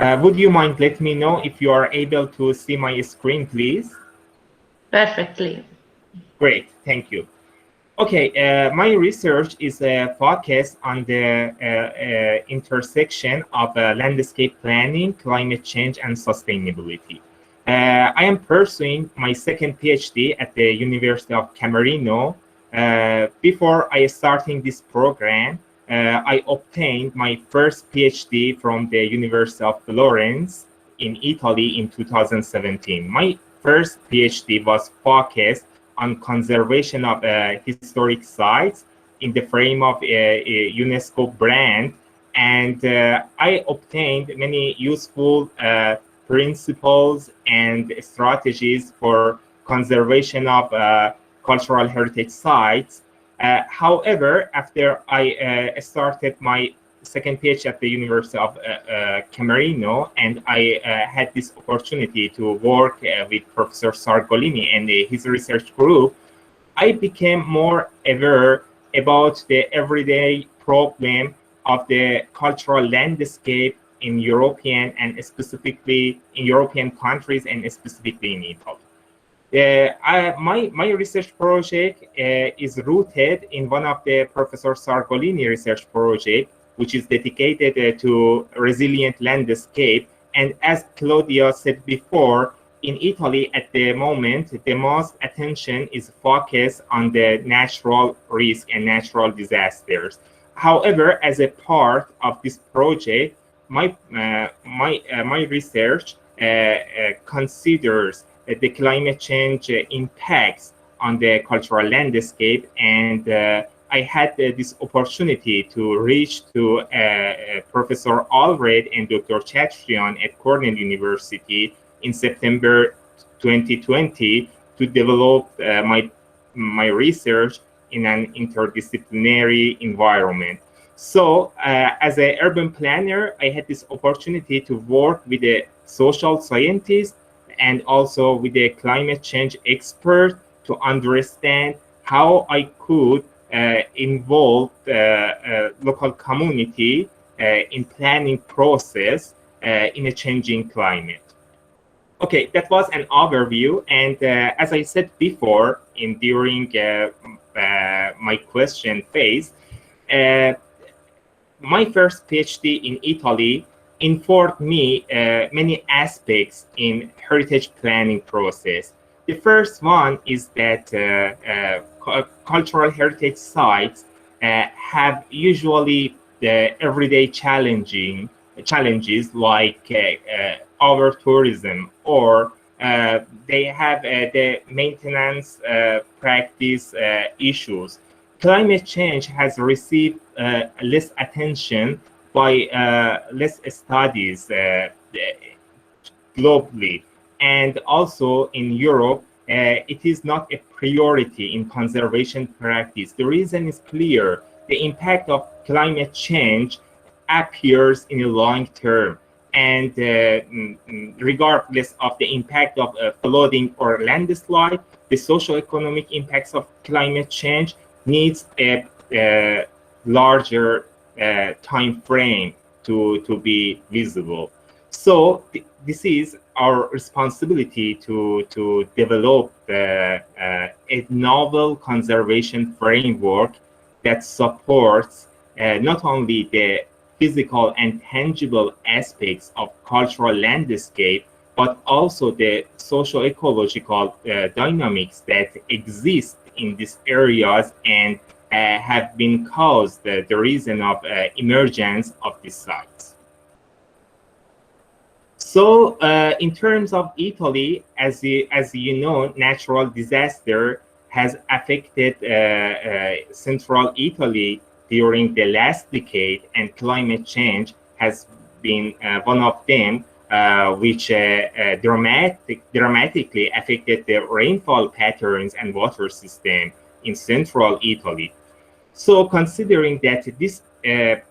Would you mind let me know if you are able to see my screen, please? Perfectly. Great, thank you. Okay, my research is focused on the intersection of landscape planning, climate change, and sustainability. I am pursuing my second PhD at the University of Camerino. Before I starting this program, I obtained my first PhD from the University of Florence in Italy in 2017. My first PhD was focused on conservation of historic sites in the frame of a UNESCO brand, and I obtained many useful principles and strategies for conservation of cultural heritage sites. However, after I started my second PhD at the University of Camerino, and I had this opportunity to work with Professor Sargolini and his research group, I became more aware about the everyday problem of the cultural landscape in European and specifically in European countries and specifically in Italy. My research project is rooted in one of the Professor Sargolini research project, which is dedicated to resilient landscape. And as Claudia said before, in Italy at the moment, the most attention is focused on the natural risk and natural disasters. However, as a part of this project, my research considers the climate change impacts on the cultural landscape, and I had this opportunity to reach to Professor Allred and Dr. Chatrchyan at Cornell University in September 2020 to develop my research in an interdisciplinary environment. So as an urban planner, I had this opportunity to work with a social scientist and also with a climate change expert to understand how I could involve local community in planning process in a changing climate. Okay, that was an overview, and as I said before, during my question phase, my first PhD in Italy informed me many aspects in heritage planning process. The first one is that cultural heritage sites have usually the everyday challenges like over tourism, or they have the maintenance practice issues. Climate change has received less attention by less studies globally, and also in Europe, it is not a priority in conservation practice. The reason is clear: the impact of climate change appears in the long term, and regardless of the impact of flooding or landslide, the socio-economic impacts of climate change needs a larger time frame to be visible. So this is our responsibility to develop a novel conservation framework that supports not only the physical and tangible aspects of cultural landscape, but also the socio-ecological dynamics that exist in these areas and have been caused the reason of emergence of these sites. So in terms of Italy, as you know, natural disaster has affected central Italy during the last decade, and climate change has been one of them, which dramatically affected the rainfall patterns and water system in central Italy. So considering that this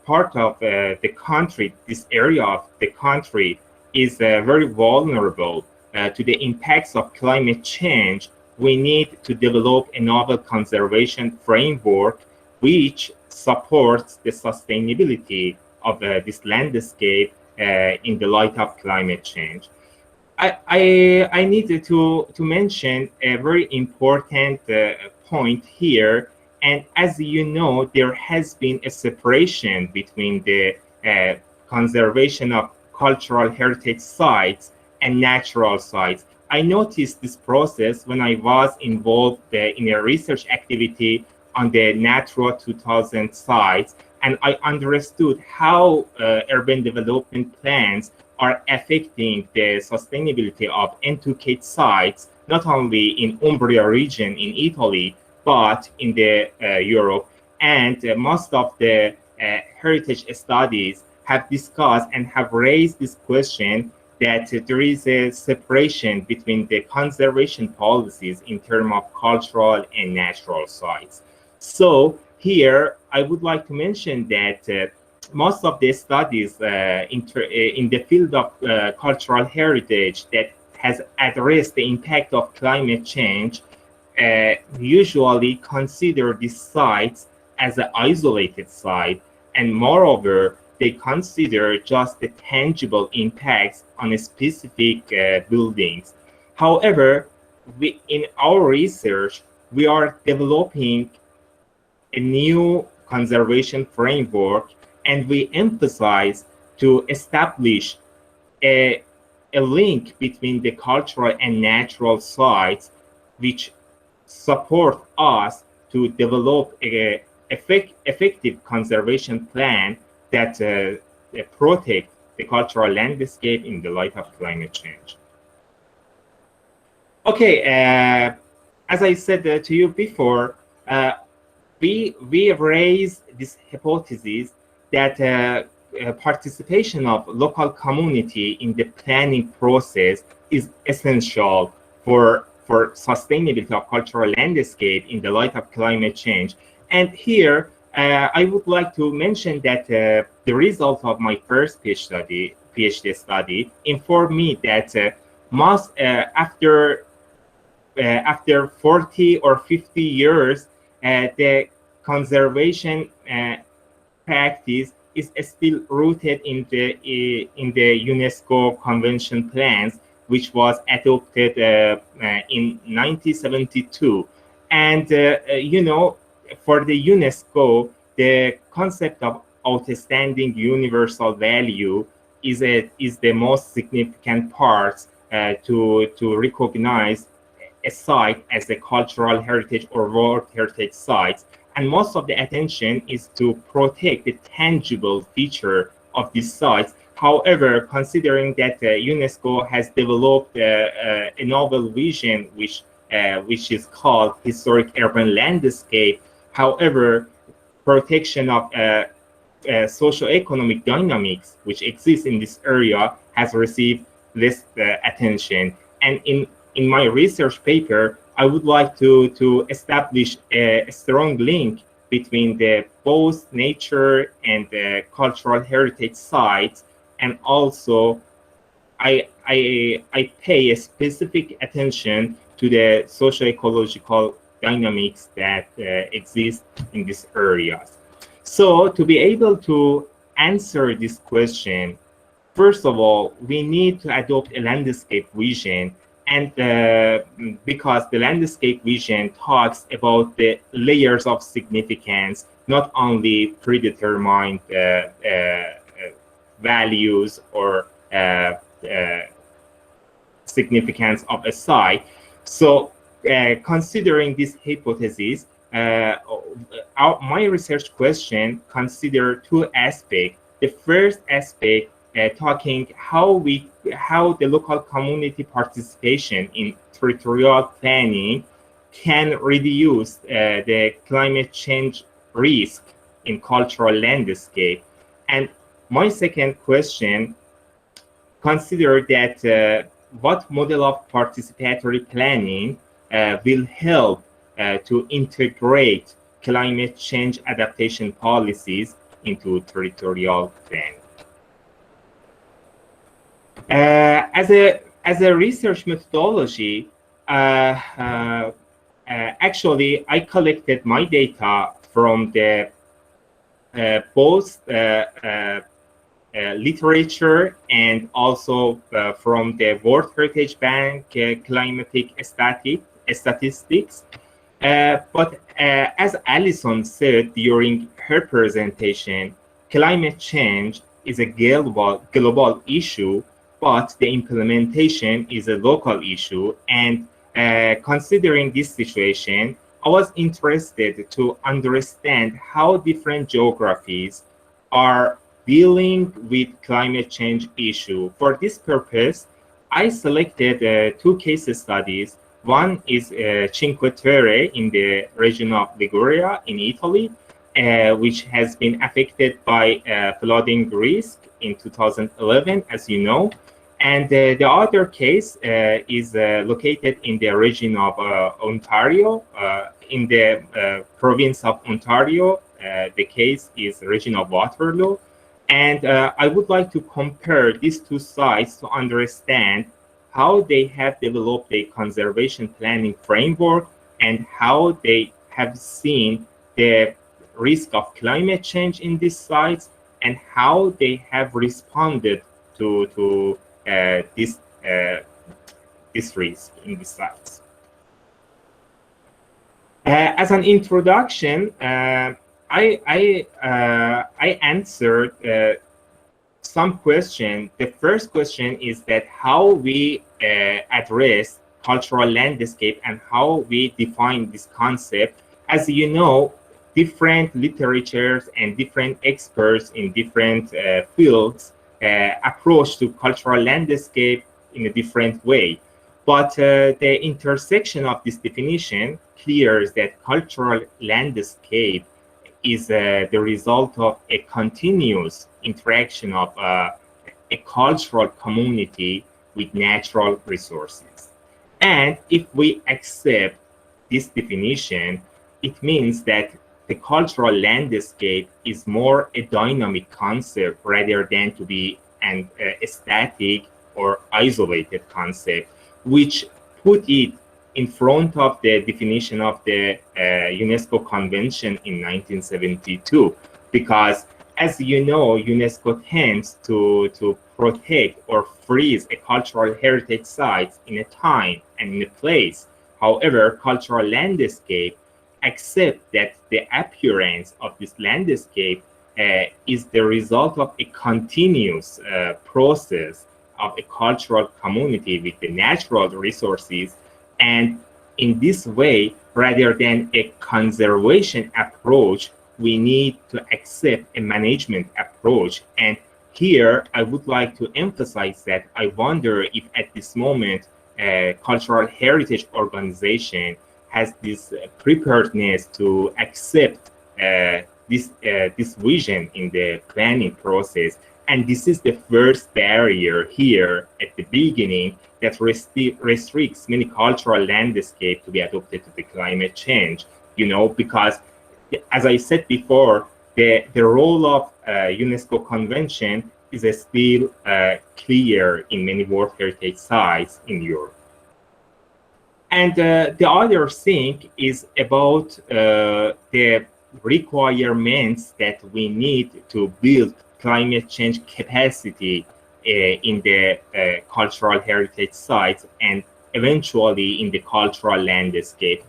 part of the country, this area of the country is very vulnerable to the impacts of climate change, we need to develop a novel conservation framework which supports the sustainability of this landscape in the light of climate change. I needed to mention a very important point here. And as you know, there has been a separation between the conservation of cultural heritage sites and natural sites. I noticed this process when I was involved in a research activity on the Natura 2000 sites, and I understood how urban development plans are affecting the sustainability of N2K sites, not only in Umbria region in Italy, but in the Europe. And most of the heritage studies have discussed and have raised this question that there is a separation between the conservation policies in terms of cultural and natural sites. So here, I would like to mention that most of the studies in the field of cultural heritage that has addressed the impact of climate change usually consider these sites as an isolated site, and moreover, they consider just the tangible impacts on a specific buildings. However, in our research, we are developing a new conservation framework, and we emphasize to establish a link between the cultural and natural sites, which support us to develop a effective conservation plan that protect the cultural landscape in the light of climate change. Okay, as I said to you before, we raised this hypothesis that participation of local community in the planning process is essential for sustainability of cultural landscape in the light of climate change. And here, I would like to mention that the result of my first PhD study informed me that after 40 or 50 years, the conservation practice is still rooted in the UNESCO Convention plans, which was adopted in 1972. And you know, for the UNESCO, the concept of outstanding universal value is the most significant part to recognize a site as a cultural heritage or world heritage site. And most of the attention is to protect the tangible feature of these sites. However, considering that UNESCO has developed a novel vision, which is called historic urban landscape, however, protection of socio-economic dynamics which exist in this area has received less attention. And in my research paper, I would like to establish a strong link between the both nature and the cultural heritage sites, and also I pay a specific attention to the socio-ecological dynamics that exist in these areas. So to be able to answer this question, first of all, we need to adopt a landscape vision, and because the landscape vision talks about the layers of significance, not only predetermined values or significance of a site. So considering this hypothesis, my research question consider two aspects. The first aspect talking how the local community participation in territorial planning can reduce the climate change risk in cultural landscape. And my second question consider that what model of participatory planning will help to integrate climate change adaptation policies into territorial planning. As a research methodology, actually, I collected my data from the both literature and also from the World Heritage Bank climatic statistics. But as Allison said during her presentation, climate change is a global issue, but the implementation is a local issue. And considering this situation, I was interested to understand how different geographies are dealing with climate change issue. For this purpose, I selected two case studies. One is Cinque Terre in the region of Liguria in Italy, which has been affected by flooding risk in 2011, as you know. And the other case is located in the region of Ontario, in the province of Ontario. The case is region of Waterloo. And I would like to compare these two sites to understand how they have developed a conservation planning framework and how they have seen the risk of climate change in these sites and how they have responded to this risk in these sites. As an introduction, I answered some question. The first question is that how we address cultural landscape and how we define this concept. As you know, different literatures and different experts in different fields approach to cultural landscape in a different way. But the intersection of this definition clears that cultural landscape is the result of a continuous interaction of a cultural community with natural resources. And if we accept this definition, it means that the cultural landscape is more a dynamic concept rather than to be a static or isolated concept, which put it in front of the definition of the UNESCO Convention in 1972, because as you know, UNESCO tends to protect or freeze a cultural heritage site in a time and in a place. However, cultural landscape accept that the appearance of this landscape is the result of a continuous process of a cultural community with the natural resources. And in this way, rather than a conservation approach, we need to accept a management approach. And here, I would like to emphasize that I wonder if at this moment, cultural heritage organization has this preparedness to accept this vision in the planning process. And this is the first barrier here at the beginning that restricts many cultural landscape to be adopted to the climate change, because as I said before, the role of UNESCO Convention is still clear in many World Heritage sites in Europe. And the other thing is about the requirements that we need to build climate change capacity in the cultural heritage sites and eventually in the cultural landscape.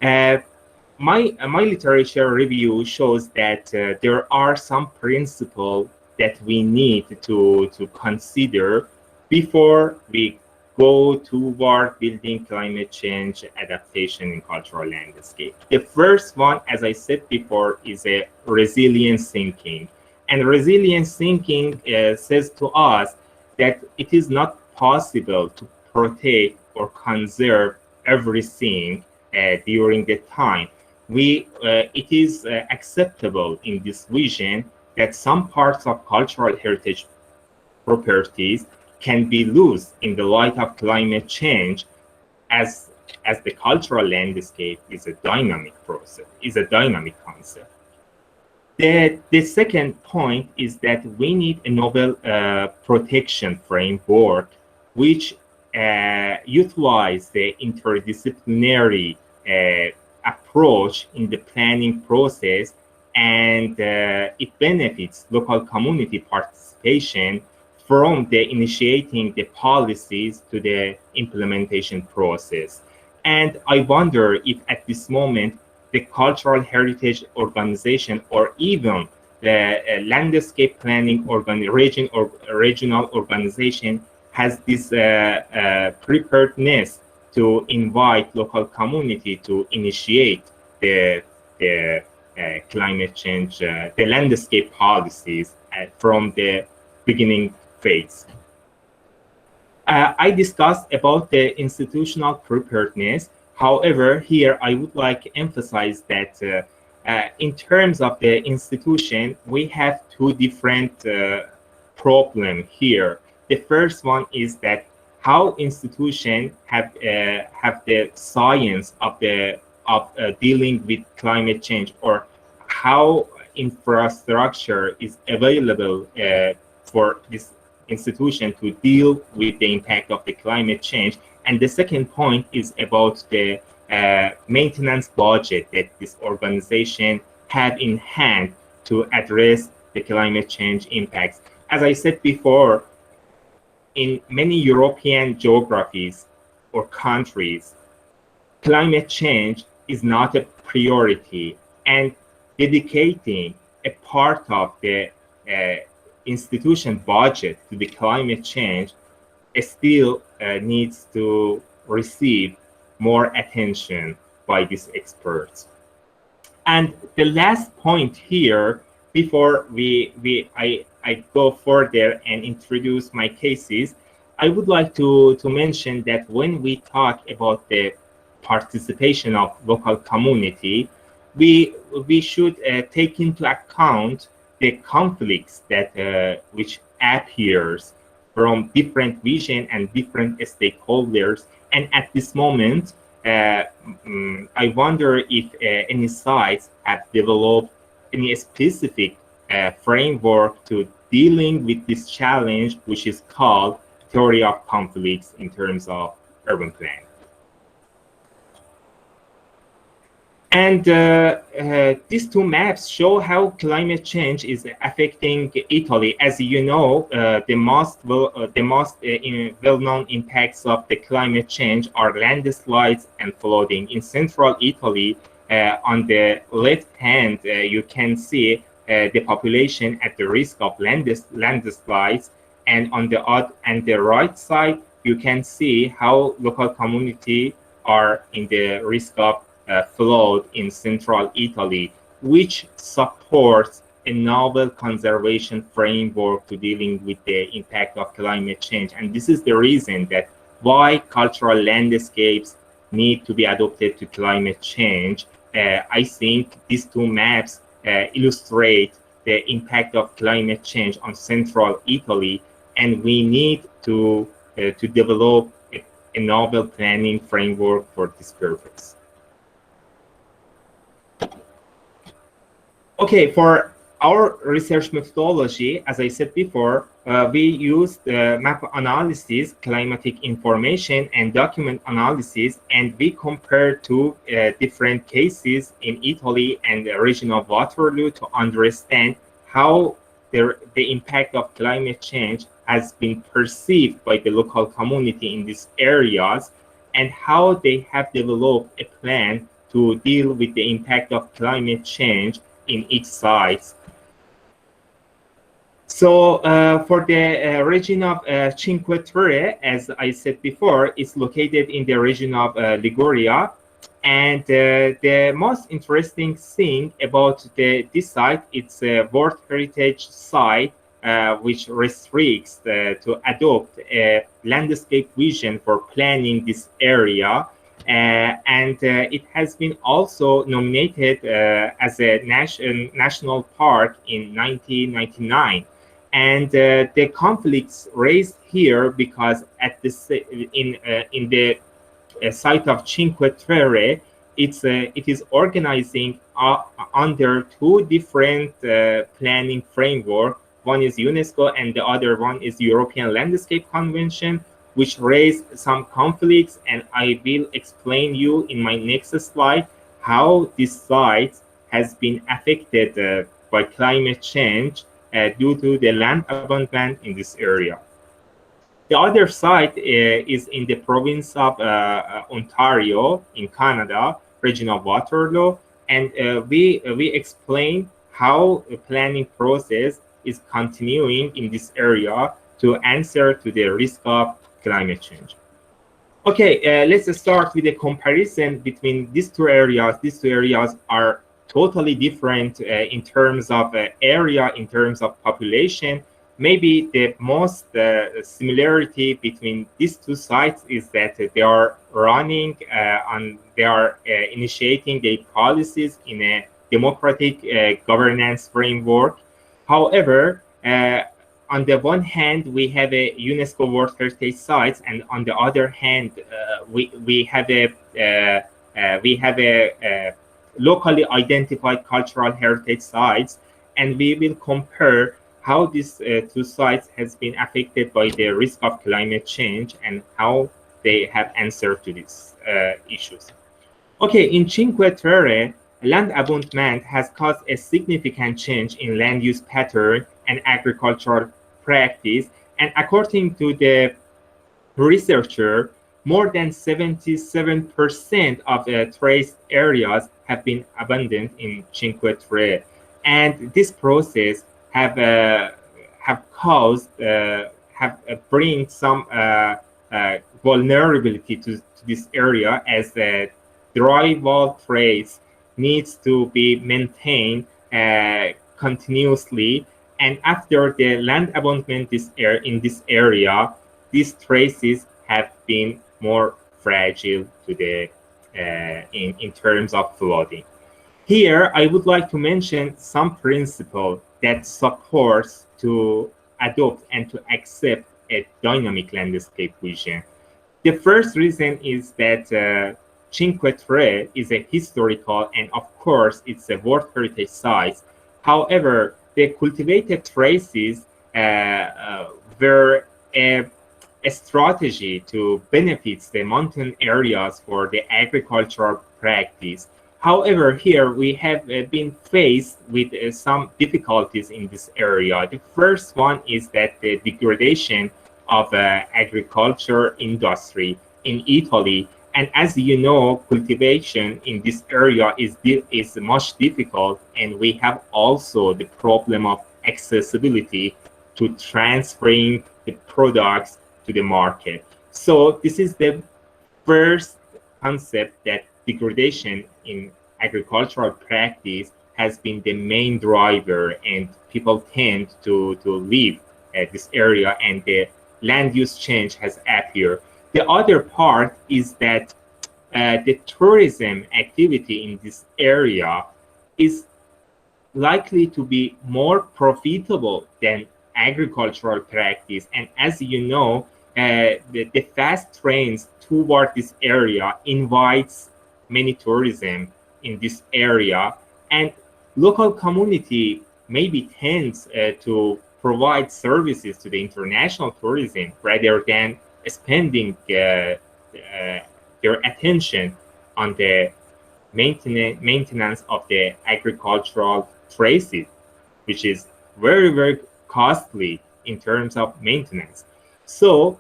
My literature review shows that there are some principles that we need to consider before we go toward building climate change adaptation in cultural landscape. The first one, as I said before, is a resilient thinking. And resilient thinking says to us that it is not possible to protect or conserve everything during the time. It is acceptable in this vision that some parts of cultural heritage properties can be lost in the light of climate change, as the cultural landscape is a dynamic process, is a dynamic concept. The second point is that we need a novel protection framework which utilize the interdisciplinary approach in the planning process, and it benefits local community participation from the initiating the policies to the implementation process. And I wonder if at this moment, the cultural heritage organization or even the landscape planning regional organization has this preparedness to invite local community to initiate the climate change, the landscape policies from the beginning phase. I discussed about the institutional preparedness. However, here I would like to emphasize that in terms of the institution, we have two different problems here. The first one is that how institutions have the science of dealing with climate change, or how infrastructure is available for this institution to deal with the impact of the climate change. And the second point is about the maintenance budget that this organization have in hand to address the climate change impacts. As I said before, in many European geographies or countries, climate change is not a priority, and dedicating a part of the institution budget to the climate change still needs to receive more attention by these experts. And the last point here, before I go further and introduce my cases, I would like to mention that when we talk about the participation of local community, we should take into account the conflicts that which appears from different vision and different stakeholders. And at this moment, I wonder if any sites have developed any specific framework to dealing with this challenge, which is called theory of conflicts in terms of urban planning. And these two maps show how climate change is affecting Italy. As you know, the most well-known impacts of the climate change are landslides and flooding. In central Italy, on the left hand, you can see the population at the risk of landslides, and on the right side, you can see how local community are in the risk of flood in central Italy, which supports a novel conservation framework to dealing with the impact of climate change. And this is the reason that why cultural landscapes need to be adapted to climate change. I think these two maps illustrate the impact of climate change on central Italy, and we need to develop a novel planning framework for this purpose. Okay, for Our research methodology, as I said before, we used map analysis, climatic information, and document analysis, and we compared two different cases in Italy and the region of Waterloo to understand how the impact of climate change has been perceived by the local community in these areas, and how they have developed a plan to deal with the impact of climate change in each site. So for the region of Cinque Terre, as I said before, is located in the region of Liguria. And the most interesting thing about this site, it's a World Heritage Site, which restricts to adopt a landscape vision for planning this area. And it has been also nominated as a national park in 1999. And the conflicts raised here because at the in the site of Cinque Terre, it is organizing under two different planning framework. One is UNESCO and the other one is European Landscape Convention, which raised some conflicts, and I will explain you in my next slide how this site has been affected by climate change due to the land abandonment in this area. The other site is in the province of Ontario in Canada, region of Waterloo, and we explain how the planning process is continuing in this area to answer to the risk of climate change. Okay, let's start with a comparison between these two areas. These two areas are totally different in terms of area, in terms of population. Maybe the most similarity between these two sites is that they are running they are initiating their policies in a democratic governance framework. However, on the one hand, we have a UNESCO World Heritage Sites, and on the other hand, we have a locally identified cultural heritage sites, and we will compare how these two sites has been affected by the risk of climate change and how they have answered to these issues. Okay, in Cinque Terre, land abandonment has caused a significant change in land use pattern and agricultural practice, and according to the researcher, more than 77% of the traced areas have been abandoned in Cinque Terre, and this process have caused bring some vulnerability to this area, as the drywall trace needs to be maintained continuously, and after the land abandonment in this area, these traces have been more fragile to the in terms of flooding. Here, I would like to mention some principle that supports to adopt and to accept a dynamic landscape vision. The first reason is that Cinque Terre is a historical, and of course, it's a World Heritage Site. However, the cultivated traces were a strategy to benefit the mountain areas for the agricultural practice. However, here we have been faced with some difficulties in this area. The first one is that the degradation of agriculture industry in Italy. And as you know, cultivation in this area is much difficult, and we have also the problem of accessibility to transferring the products to the market. So this is the first concept, that degradation in agricultural practice has been the main driver, and people tend to leave this area, and the land use change has appeared. The other part is that the tourism activity in this area is likely to be more profitable than agricultural practice. And as you know, the fast trains toward this area invites many tourism in this area, and local community maybe tends to provide services to the international tourism rather than spending their attention on the maintenance of the agricultural traces, which is very, very costly in terms of maintenance. So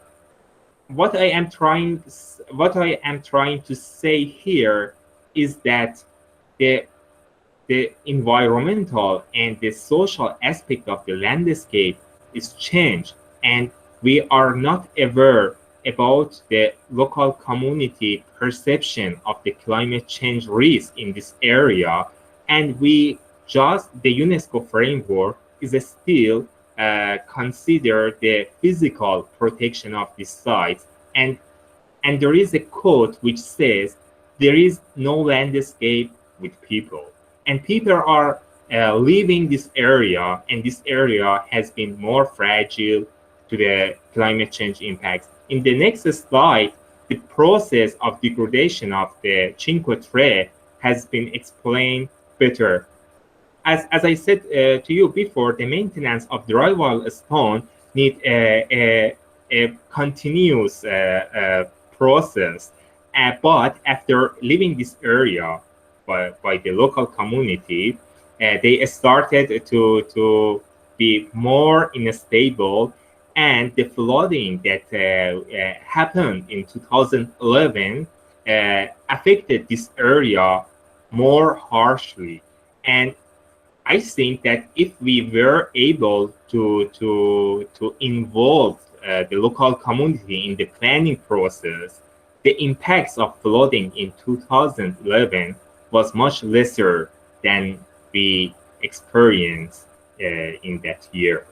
what I am trying to say here is that the environmental and the social aspect of the landscape is changed, and we are not aware about the local community perception of the climate change risk in this area, and the UNESCO framework is still consider the physical protection of these sites, and there is a quote which says there is no landscape with people, and people are leaving this area, and this area has been more fragile to the climate change impacts. In the next slide, the process of degradation of the Cinque Terre has been explained better. As I said to you before, the maintenance of drywall stone need a continuous process. But after leaving this area by the local community, they started to be more unstable, and the flooding that happened in 2011 affected this area more harshly. And I think that if we were able to involve the local community in the planning process, the impacts of flooding in 2011 was much lesser than we experienced in that year.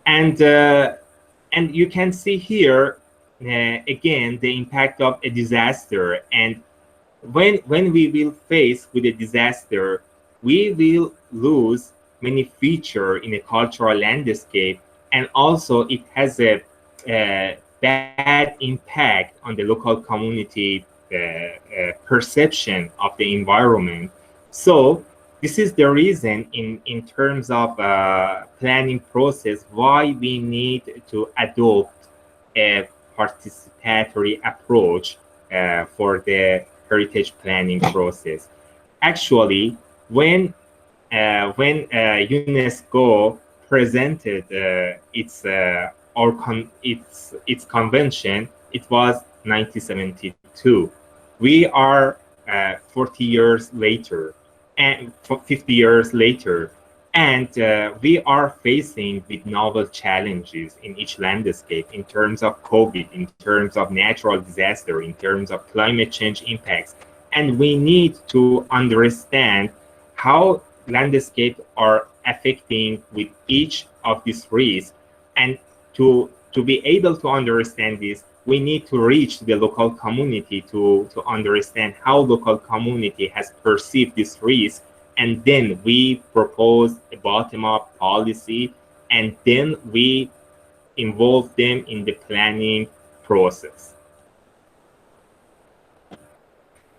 And you can see here again the impact of a disaster. And when we will face with a disaster, we will lose many features in a cultural landscape, and also it has a bad impact on the local community perception of the environment. So this is the reason in terms of planning process why we need to adopt a participatory approach for the heritage planning process. Actually, when UNESCO presented its convention, it was 1972. We are 40 years later, and 50 years later, and we are facing with novel challenges in each landscape in terms of COVID, in terms of natural disaster, in terms of climate change impacts. And we need to understand how landscapes are affecting with each of these risks. And to be able to understand this, we need to reach the local community to understand how local community has perceived this risk. And then we propose a bottom-up policy, and then we involve them in the planning process.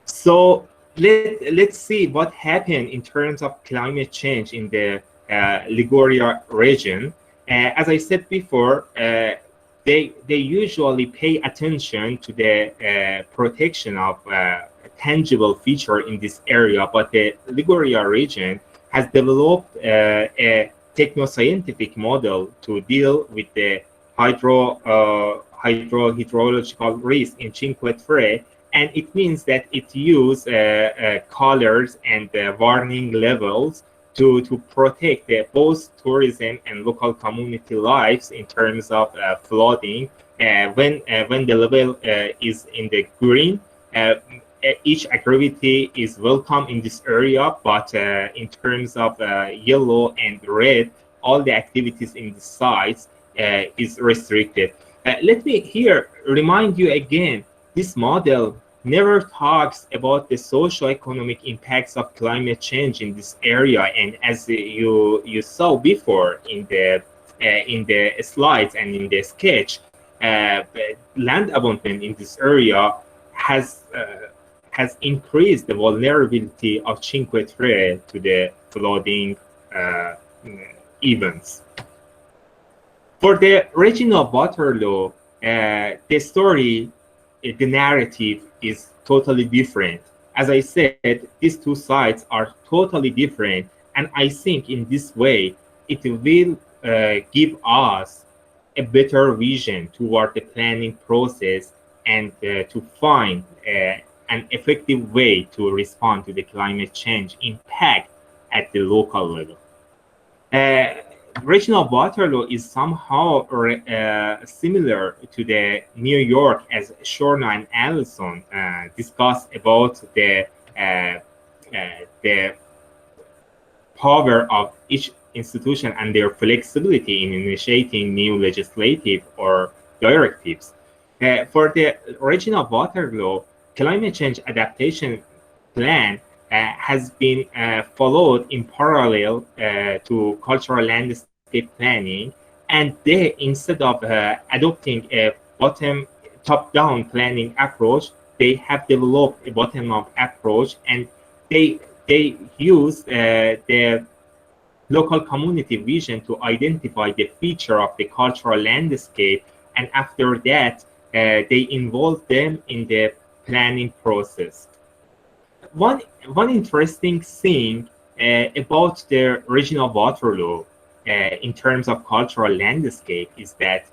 So let's see what happened in terms of climate change in the Liguria region. As I said before, they usually pay attention to the protection of tangible feature in this area, but the Liguria region has developed a techno-scientific model to deal with the hydrological risk in Cinque Terre, and it means that it uses colors and warning levels to protect both tourism and local community lives in terms of flooding. When the level is in the green, each activity is welcome in this area, but in terms of yellow and red, all the activities in the sites is restricted. Let me here remind you again, this model never talks about the socio-economic impacts of climate change in this area. And as you saw before in the slides and in the sketch, land abandonment in this area has has increased the vulnerability of Cinque Terre to the flooding events. For the region of Waterloo, the story, the narrative is totally different. As I said, these two sites are totally different, and I think in this way, it will give us a better vision toward the planning process and to find an effective way to respond to the climate change impact at the local level. Region of Waterloo is somehow similar to the New York, as Shorna and Allison discussed about the power of each institution and their flexibility in initiating new legislative or directives. For the region of Waterloo, climate change adaptation plan has been followed in parallel to cultural landscape planning, and they, instead of adopting a top-down planning approach, they have developed a bottom-up approach, and they use the local community vision to identify the feature of the cultural landscape, and after that, they involve them in the planning process. One interesting thing about the region of Waterloo in terms of cultural landscape is that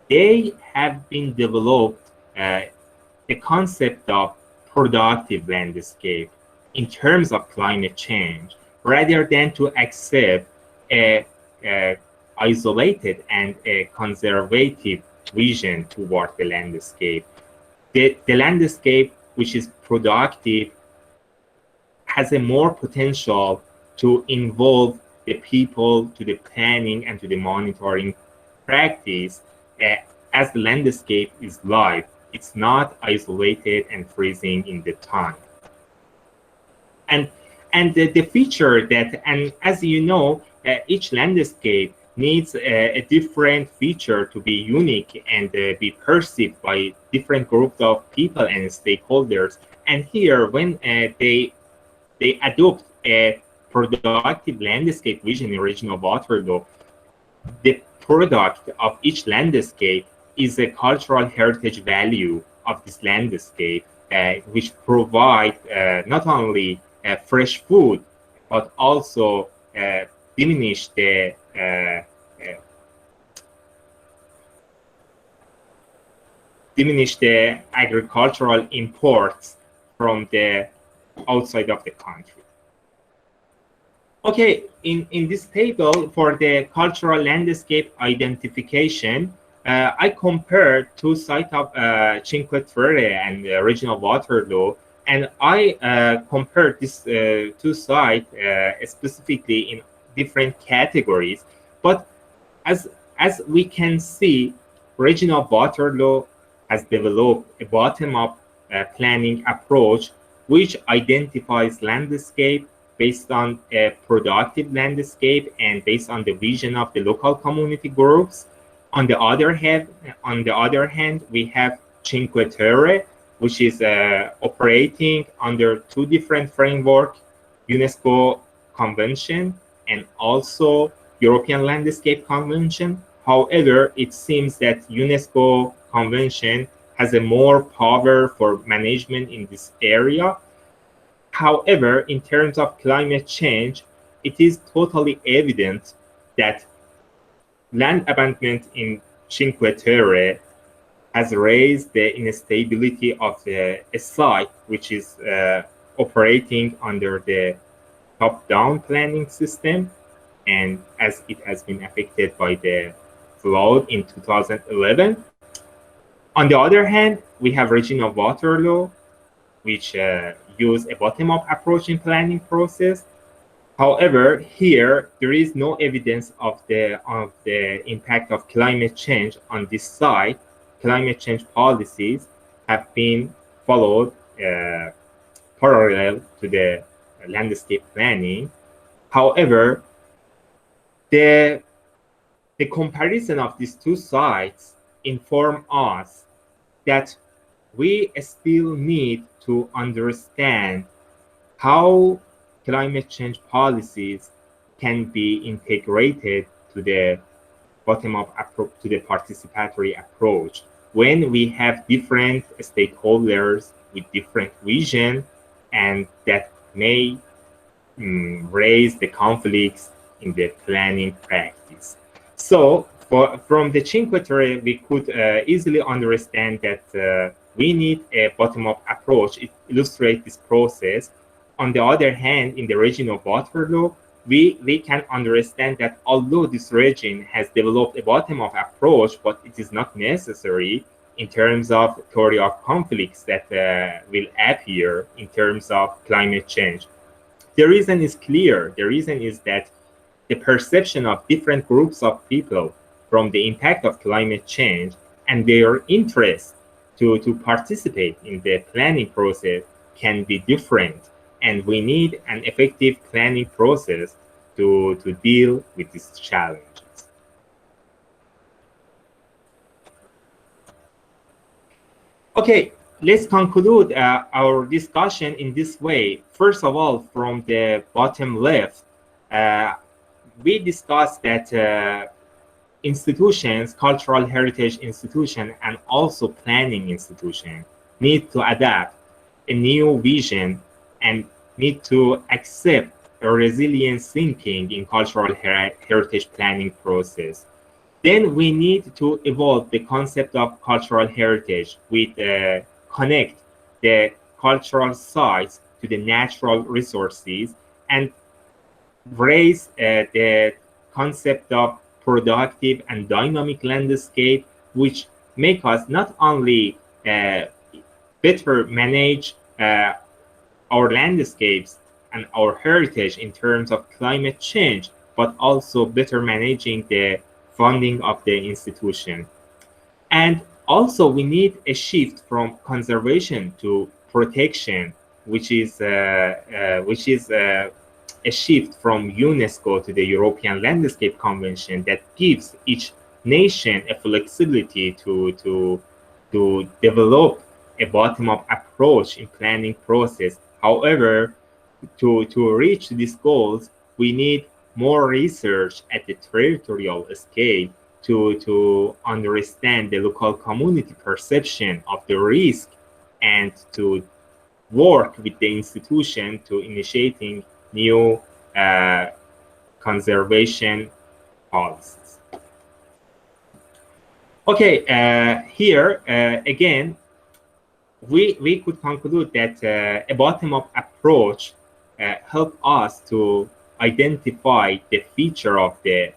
they have been developed the concept of productive landscape in terms of climate change, rather than to accept a isolated and a conservative vision toward the landscape. The landscape which is productive has a more potential to involve the people to the planning and to the monitoring practice, as the landscape is live. It's not isolated and freezing in the time. And the feature that, and as you know, each landscape needs a different feature to be unique and be perceived by different groups of people and stakeholders. And here, when they adopt a productive landscape vision in region of Waterloo, the product of each landscape is a cultural heritage value of this landscape, which provide not only fresh food, but also diminish the agricultural imports from the outside of the country. Okay, in this table for the cultural landscape identification, I compared two sites of Cinque Terre and region of Waterloo, and I compared these two sites specifically in different categories. But as we can see, region of Waterloo has developed a bottom-up planning approach which identifies landscape based on a productive landscape and based on the vision of the local community groups. On the other hand, we have Cinque Terre, which is operating under two different frameworks, UNESCO Convention and also European Landscape Convention. However, it seems that UNESCO Convention has a more power for management in this area. However, in terms of climate change, it is totally evident that land abandonment in Cinque Terre has raised the instability of a site which is operating under the top-down planning system, and as it has been affected by the flood in 2011. On the other hand, we have region of Waterloo, which use a bottom-up approach in planning process. However, here there is no evidence of the impact of climate change on this site. Climate change policies have been followed parallel to the landscape planning. However, the comparison of these two sites inform us that we still need to understand how climate change policies can be integrated to the bottom-up approach, to the participatory approach, when we have different stakeholders with different vision, and that may raise the conflicts in the planning practice. So from the Cinque Terre, we could easily understand that we need a bottom-up approach. It illustrates this process. On the other hand, in the region of Waterloo, we can understand that although this region has developed a bottom-up approach, but it is not necessary in terms of theory of conflicts that will appear in terms of climate change. The reason is clear. The reason is that the perception of different groups of people from the impact of climate change and their interest to participate in the planning process can be different. And we need an effective planning process to deal with these challenges. Okay, let's conclude our discussion in this way. First of all, from the bottom left, we discussed that institutions, cultural heritage institutions, and also planning institutions need to adapt a new vision and need to accept a resilient thinking in cultural heritage planning process. Then we need to evolve the concept of cultural heritage with connect the cultural sites to the natural resources and raise the concept of productive and dynamic landscape, which make us not only better manage our landscapes and our heritage in terms of climate change, but also better managing the funding of the institution. And also we need a shift from conservation to protection, which is a shift from UNESCO to the European Landscape Convention that gives each nation a flexibility to develop a bottom-up approach in planning process. However, to reach these goals, we need more research at the territorial scale to understand the local community perception of the risk and to work with the institution to initiating new conservation policies. Okay, here again, we could conclude that a bottom-up approach help us to identify the feature of the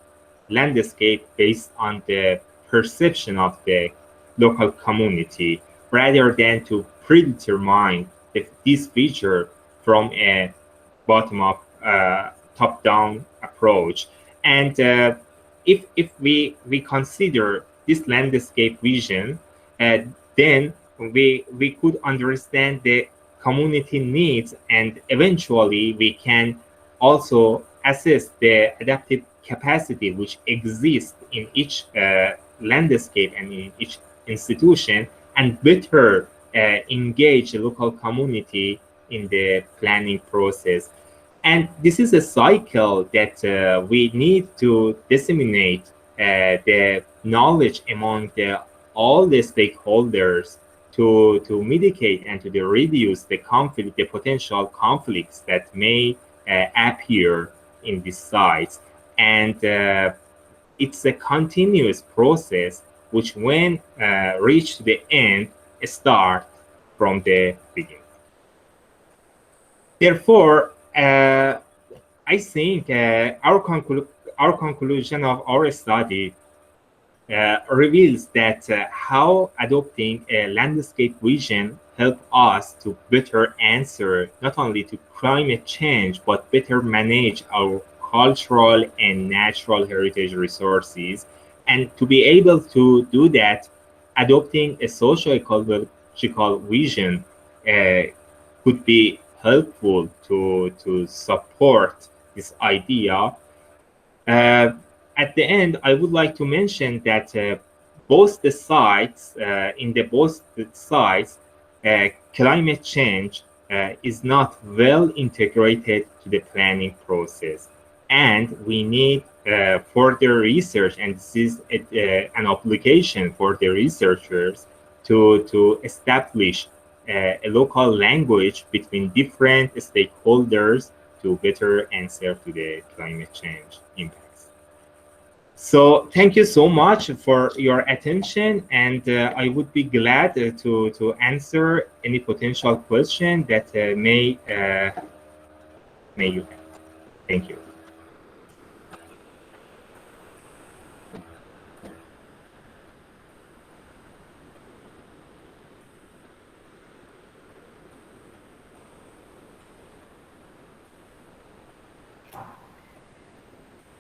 landscape based on the perception of the local community, rather than to predetermine this feature from a bottom-up, top-down approach. And if we consider this landscape vision, then we could understand the community needs, and eventually we can also assess the adaptive capacity which exists in each landscape and in each institution, and better engage the local community in the planning process. And this is a cycle that we need to disseminate the knowledge among all the stakeholders to mitigate and to reduce the conflict, the potential conflicts that may appear in these sites. And it's a continuous process which, when reach the end, start from the beginning. Therefore, I think our conclusion of our study reveals that how adopting a landscape vision help us to better answer not only to climate change, but better manage our cultural and natural heritage resources. And to be able to do that, adopting a socio-ecological vision could be helpful to support this idea. At the end, I would like to mention that both the sites, climate change is not well integrated to the planning process, and we need further research, and this is an obligation for the researchers to establish a local language between different stakeholders to better answer to the climate change impacts. So thank you so much for your attention, and I would be glad to answer any potential question that may you have. Thank you.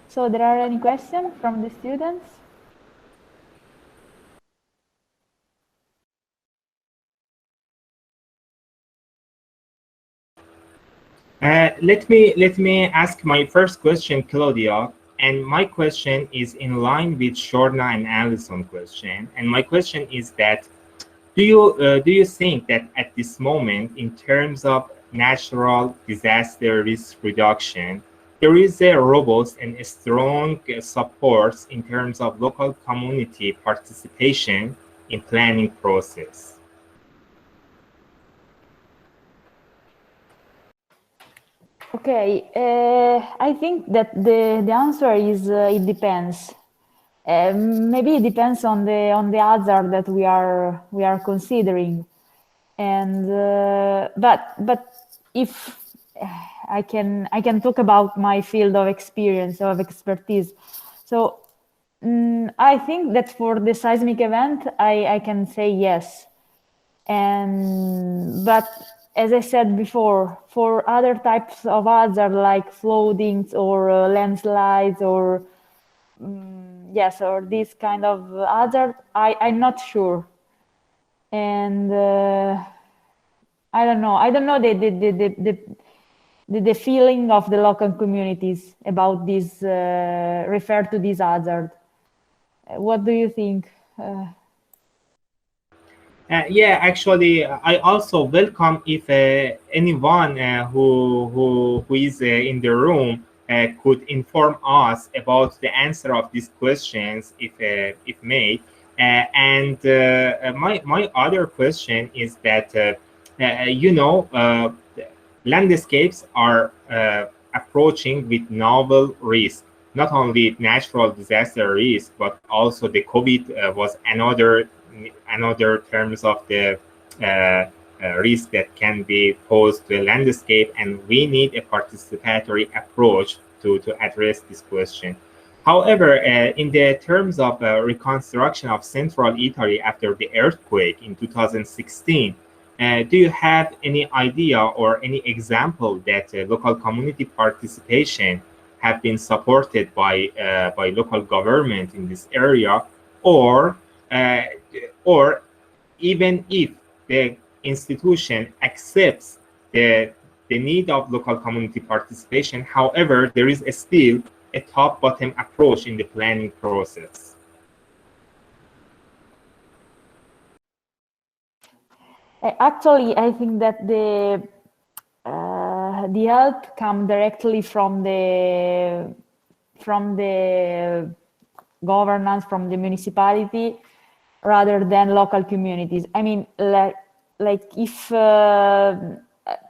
So there are any questions from the students? Let me ask my first question, Claudia, and my question is in line with Shorna and Allison question. And my question is that do you think that at this moment, in terms of natural disaster risk reduction, there is a robust and a strong support in terms of local community participation in planning process? Okay, I think that the answer is it depends. Maybe it depends on the hazard that we are considering, and but if I can talk about my field of experience of expertise, so I think that for the seismic event I can say yes, and but as I said before, for other types of hazard like floodings or landslides or yes, or this kind of hazard, I'm not sure, and I don't know the feeling of the local communities about this refer to this hazard. What do you think? Yeah, actually, I also welcome if anyone who is in the room could inform us about the answer of these questions, if made. And my other question is that landscapes are approaching with novel risks. Not only natural disaster risk, but also the COVID was another terms of the risk that can be posed to a landscape, and we need a participatory approach to address this question. However, in the terms of reconstruction of central Italy after the earthquake in 2016, do you have any idea or any example that local community participation have been supported by local government in this area, or even if the institution accepts the need of local community participation, however, there is still a top-bottom approach in the planning process? Actually, I think that the help come directly from the governance, from the municipality, rather than local communities. I mean, like if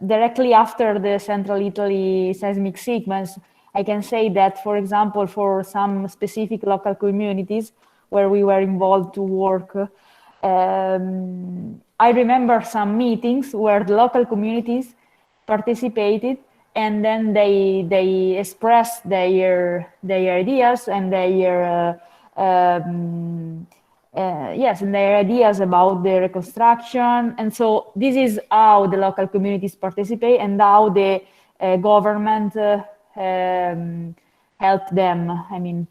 directly after the Central Italy seismic sequence, I can say that, for example, for some specific local communities where we were involved to work, I remember some meetings where the local communities participated, and then they expressed their ideas and their and their ideas about the reconstruction. And so this is how the local communities participate and how the government helped them. I mean.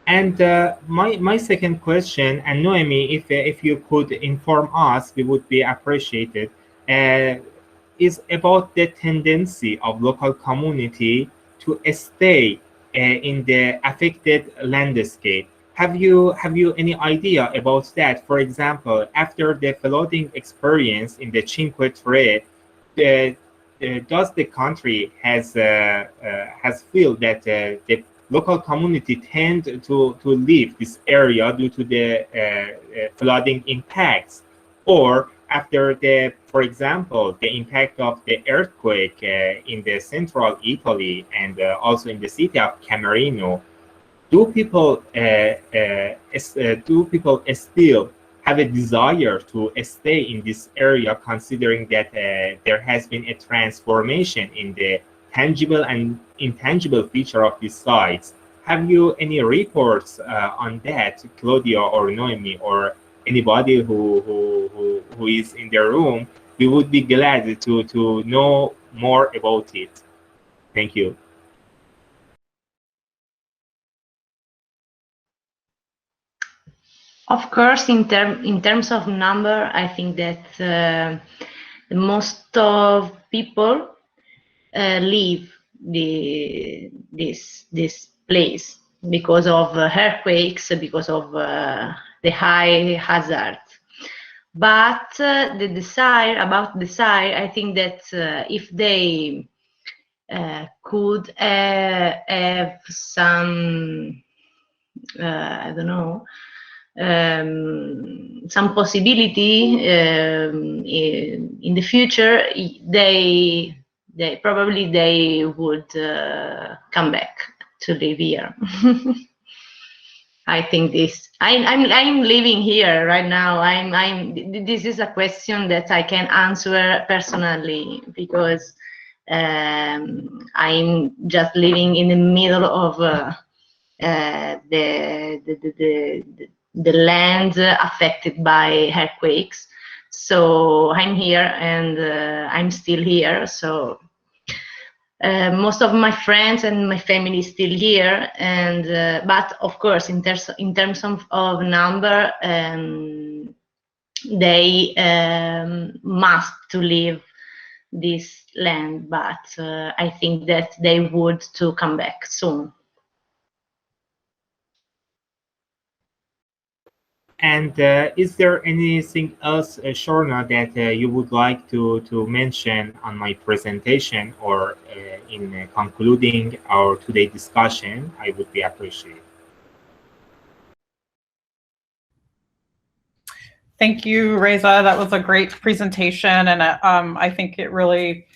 And my second question, and Noemi, if you could inform us, we would be appreciated, is about the tendency of local community to stay in the affected landscape. Have you any idea about that? For example, after the flooding experience in the Cinque Terre, does the country has feel that the local community tend to leave this area due to the flooding impacts, or after the, for example, the impact of the earthquake in the central Italy and also in the city of Camerino, do people still have a desire to stay in this area, considering that there has been a transformation in the tangible and intangible feature of these sites? Have you any reports on that, Claudia or Noemi, or anybody who is in the room? We would be glad to know more about it. Thank you. Of course, in terms of number, I think that most of people leave this place because of earthquakes, because of the high hazard. But the desire, I think that if they could have some, I don't know, some possibility in the future, they probably would come back to live here. I think this. I'm living here right now. This is a question that I can answer personally, because I'm just living in the middle of the land affected by earthquakes. So I'm here, and I'm still here. So most of my friends and my family is still here, and but of course, in terms of number, they must to leave this land. But I think that they would to come back soon. And is there anything else, Shorna, that you would like to mention on my presentation, or in concluding our today's discussion? I would be appreciated. Thank you, Reza. That was a great presentation, and I think it really,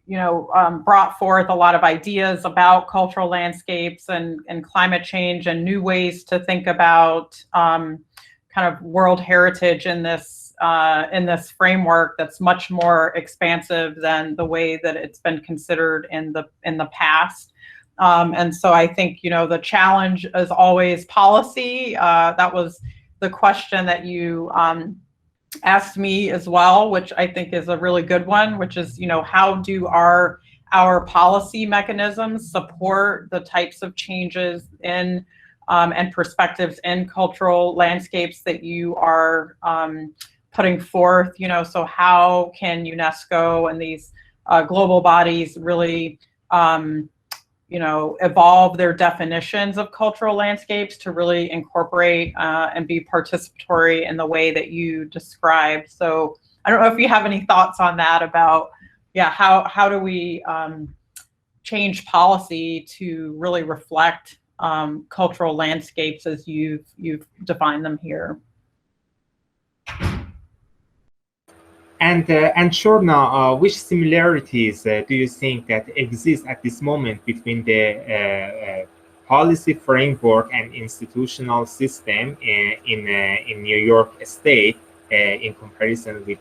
brought forth a lot of ideas about cultural landscapes and climate change, and new ways to think about kind of world heritage in this framework that's much more expansive than the way that it's been considered in the past. And so I think the challenge is always policy. That was the question that you asked me as well, which I think is a really good one, which is how do our policy mechanisms support the types of changes in and perspectives in cultural landscapes that you are putting forth. So how can UNESCO and these global bodies really evolve their definitions of cultural landscapes to really incorporate and be participatory in the way that you described. So I don't know if you have any thoughts on that about, how do we change policy to really reflect cultural landscapes as you've defined them here. And Shorna, which similarities do you think that exist at this moment between the policy framework and institutional system in New York State in comparison with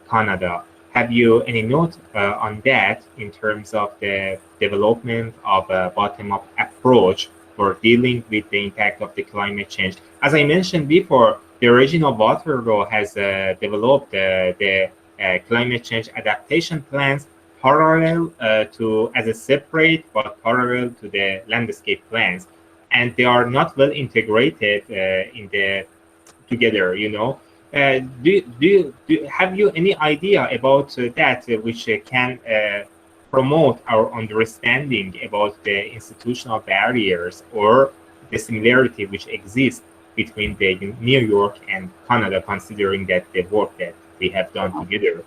Canada? Have you any note on that in terms of the development of a bottom-up approach for dealing with the impact of the climate change? As I mentioned before, the regional water law has developed the climate change adaptation plans parallel as a separate but parallel to the landscape plans, and they are not well integrated together. Have you any idea about that which can promote our understanding about the institutional barriers, or the similarity which exists between the New York and Canada, considering that the work that they have done together?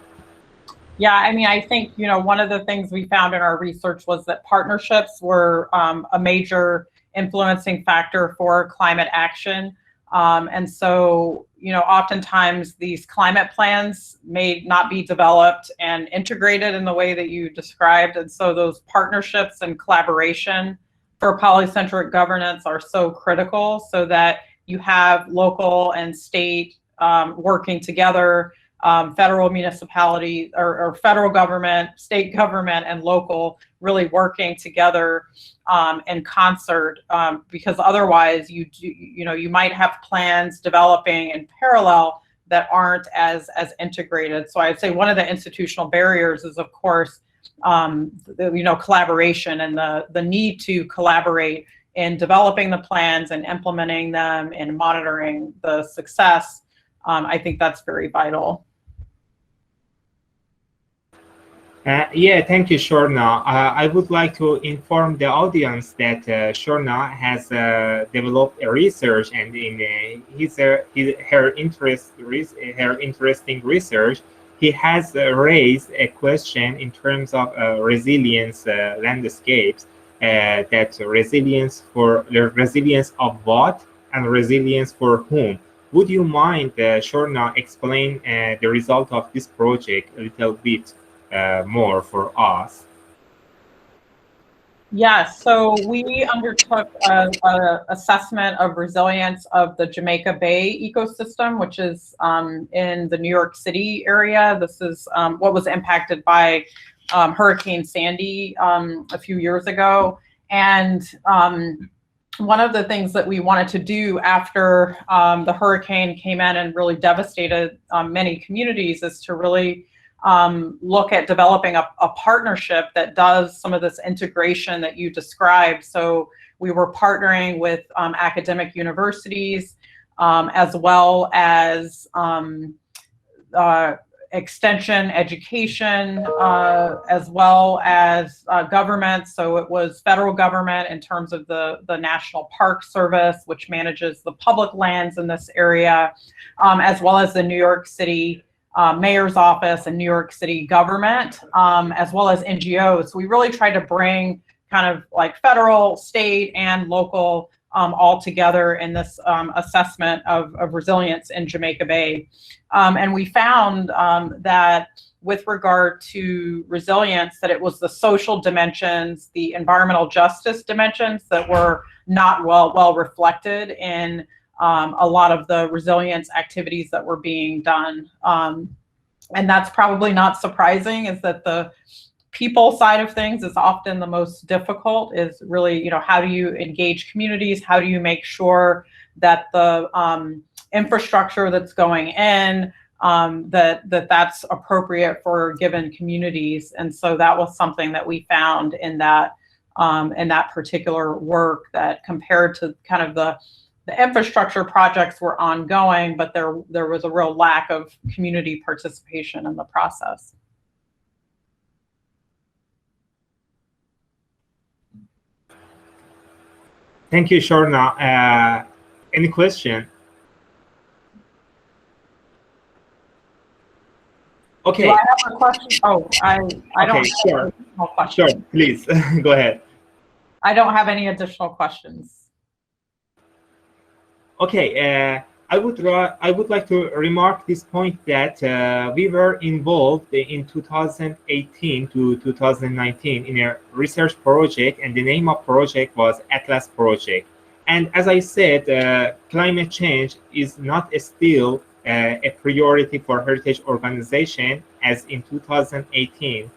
Yeah, I mean, I think, you know, one of the things we found in our research was that partnerships were a major influencing factor for climate action. And so, you know, oftentimes these climate plans may not be developed and integrated in the way that you described. And so those partnerships and collaboration for polycentric governance are so critical, so that you have local and state working together, federal municipality or federal government, state government, and local really working together in concert, because otherwise you might have plans developing in parallel that aren't as integrated. So I'd say one of the institutional barriers is, of course, collaboration and the need to collaborate in developing the plans and implementing them and monitoring the success. I think that's very vital. Yeah, thank you, Shorna. I would like to inform the audience that Shorna has developed a research, and in her interesting research, he has raised a question in terms of resilience landscapes. That resilience of what and resilience for whom. Would you mind, Shorna, explain the result of this project a little bit more for us? Yes, so we undertook an assessment of resilience of the Jamaica Bay ecosystem, which is in the New York City area. This is what was impacted by Hurricane Sandy a few years ago. And one of the things that we wanted to do after the hurricane came in and really devastated many communities is to really look at developing a partnership that does some of this integration that you described. So we were partnering with academic universities, as well as extension education, as well as government. So it was federal government in terms of the National Park Service, which manages the public lands in this area, as well as the New York City Mayor's Office and New York City government, as well as NGOs. So we really tried to bring kind of like federal, state, and local all together in this assessment of resilience in Jamaica Bay. And we found that with regard to resilience, that it was the social dimensions, the environmental justice dimensions that were not well reflected in a lot of the resilience activities that were being done. And that's probably not surprising, is that the people side of things is often the most difficult, is really, you know, how do you engage communities? How do you make sure that the infrastructure that's going in, that's appropriate for given communities? And so that was something that we found in that particular work, that compared to kind of the infrastructure projects were ongoing, but there was a real lack of community participation in the process. Thank you, Shorna. Any question? Okay. Do I have a question? Oh, I don't. Okay, sure. Sure, please go ahead. I don't have any additional questions. Okay, I would like to remark this point that we were involved in 2018 to 2019 in a research project, and the name of project was Atlas Project. And as I said, climate change is not still a priority for heritage organization, as in 2018.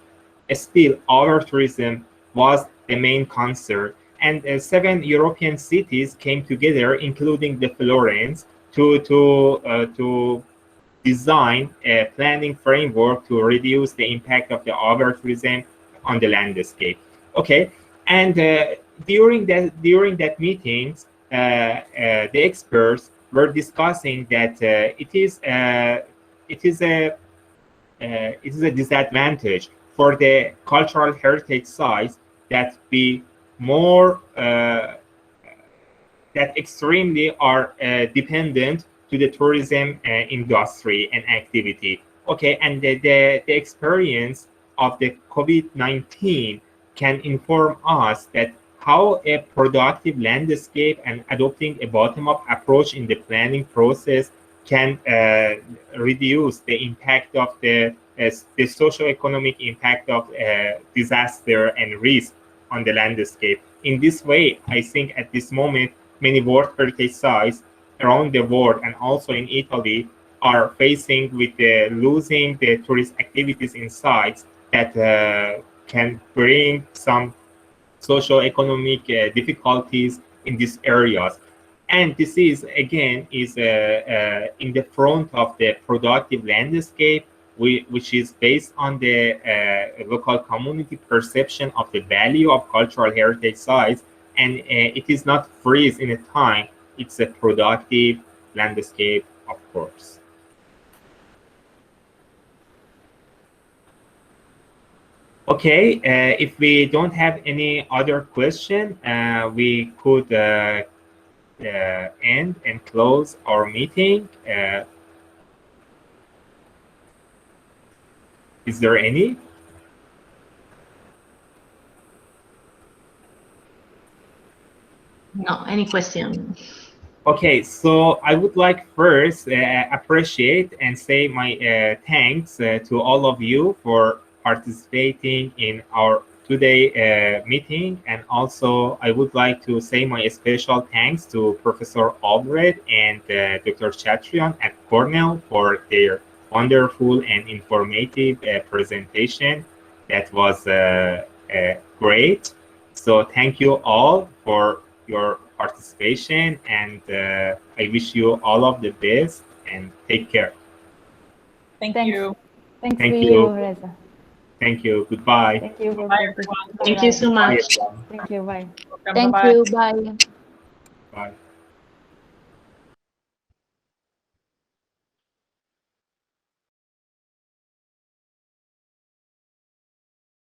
Still, our tourism was the main concern. And 7 European cities came together, including the Florence, to design a planning framework to reduce the impact of the over-tourism on the landscape. Okay, and during that meetings, the experts were discussing that it is a disadvantage for the cultural heritage sites that be more that extremely are dependent to the tourism industry and activity. Okay, and the experience of the COVID-19 can inform us that how a productive landscape and adopting a bottom-up approach in the planning process can reduce the impact of the socio-economic impact of disaster and risk on the landscape. In this way, I think at this moment, many World Heritage sites around the world and also in Italy are facing with losing the tourist activities in sites that can bring some socio-economic difficulties in these areas. And this is, again, is in the front of the productive landscape, which is based on the local community perception of the value of cultural heritage sites. And it is not freeze in a time, it's a productive landscape, of course. Okay, if we don't have any other question, we could end and close our meeting. Is there any? No, any question? Okay, so I would like first appreciate and say my thanks to all of you for participating in our today meeting, and also I would like to say my special thanks to Professor Allred and Dr. Chatrchyan at Cornell for their wonderful and informative presentation. That was great. So thank you all for your participation, and I wish you all of the best and take care. Thank Thanks. you. Thanks Thank to you. you, Reza. Thank you. Goodbye. Thank you. Bye, everyone. Thank you so Bye, much. everyone. Thank you. Bye. Welcome. Thank Bye-bye. you. Bye. Bye.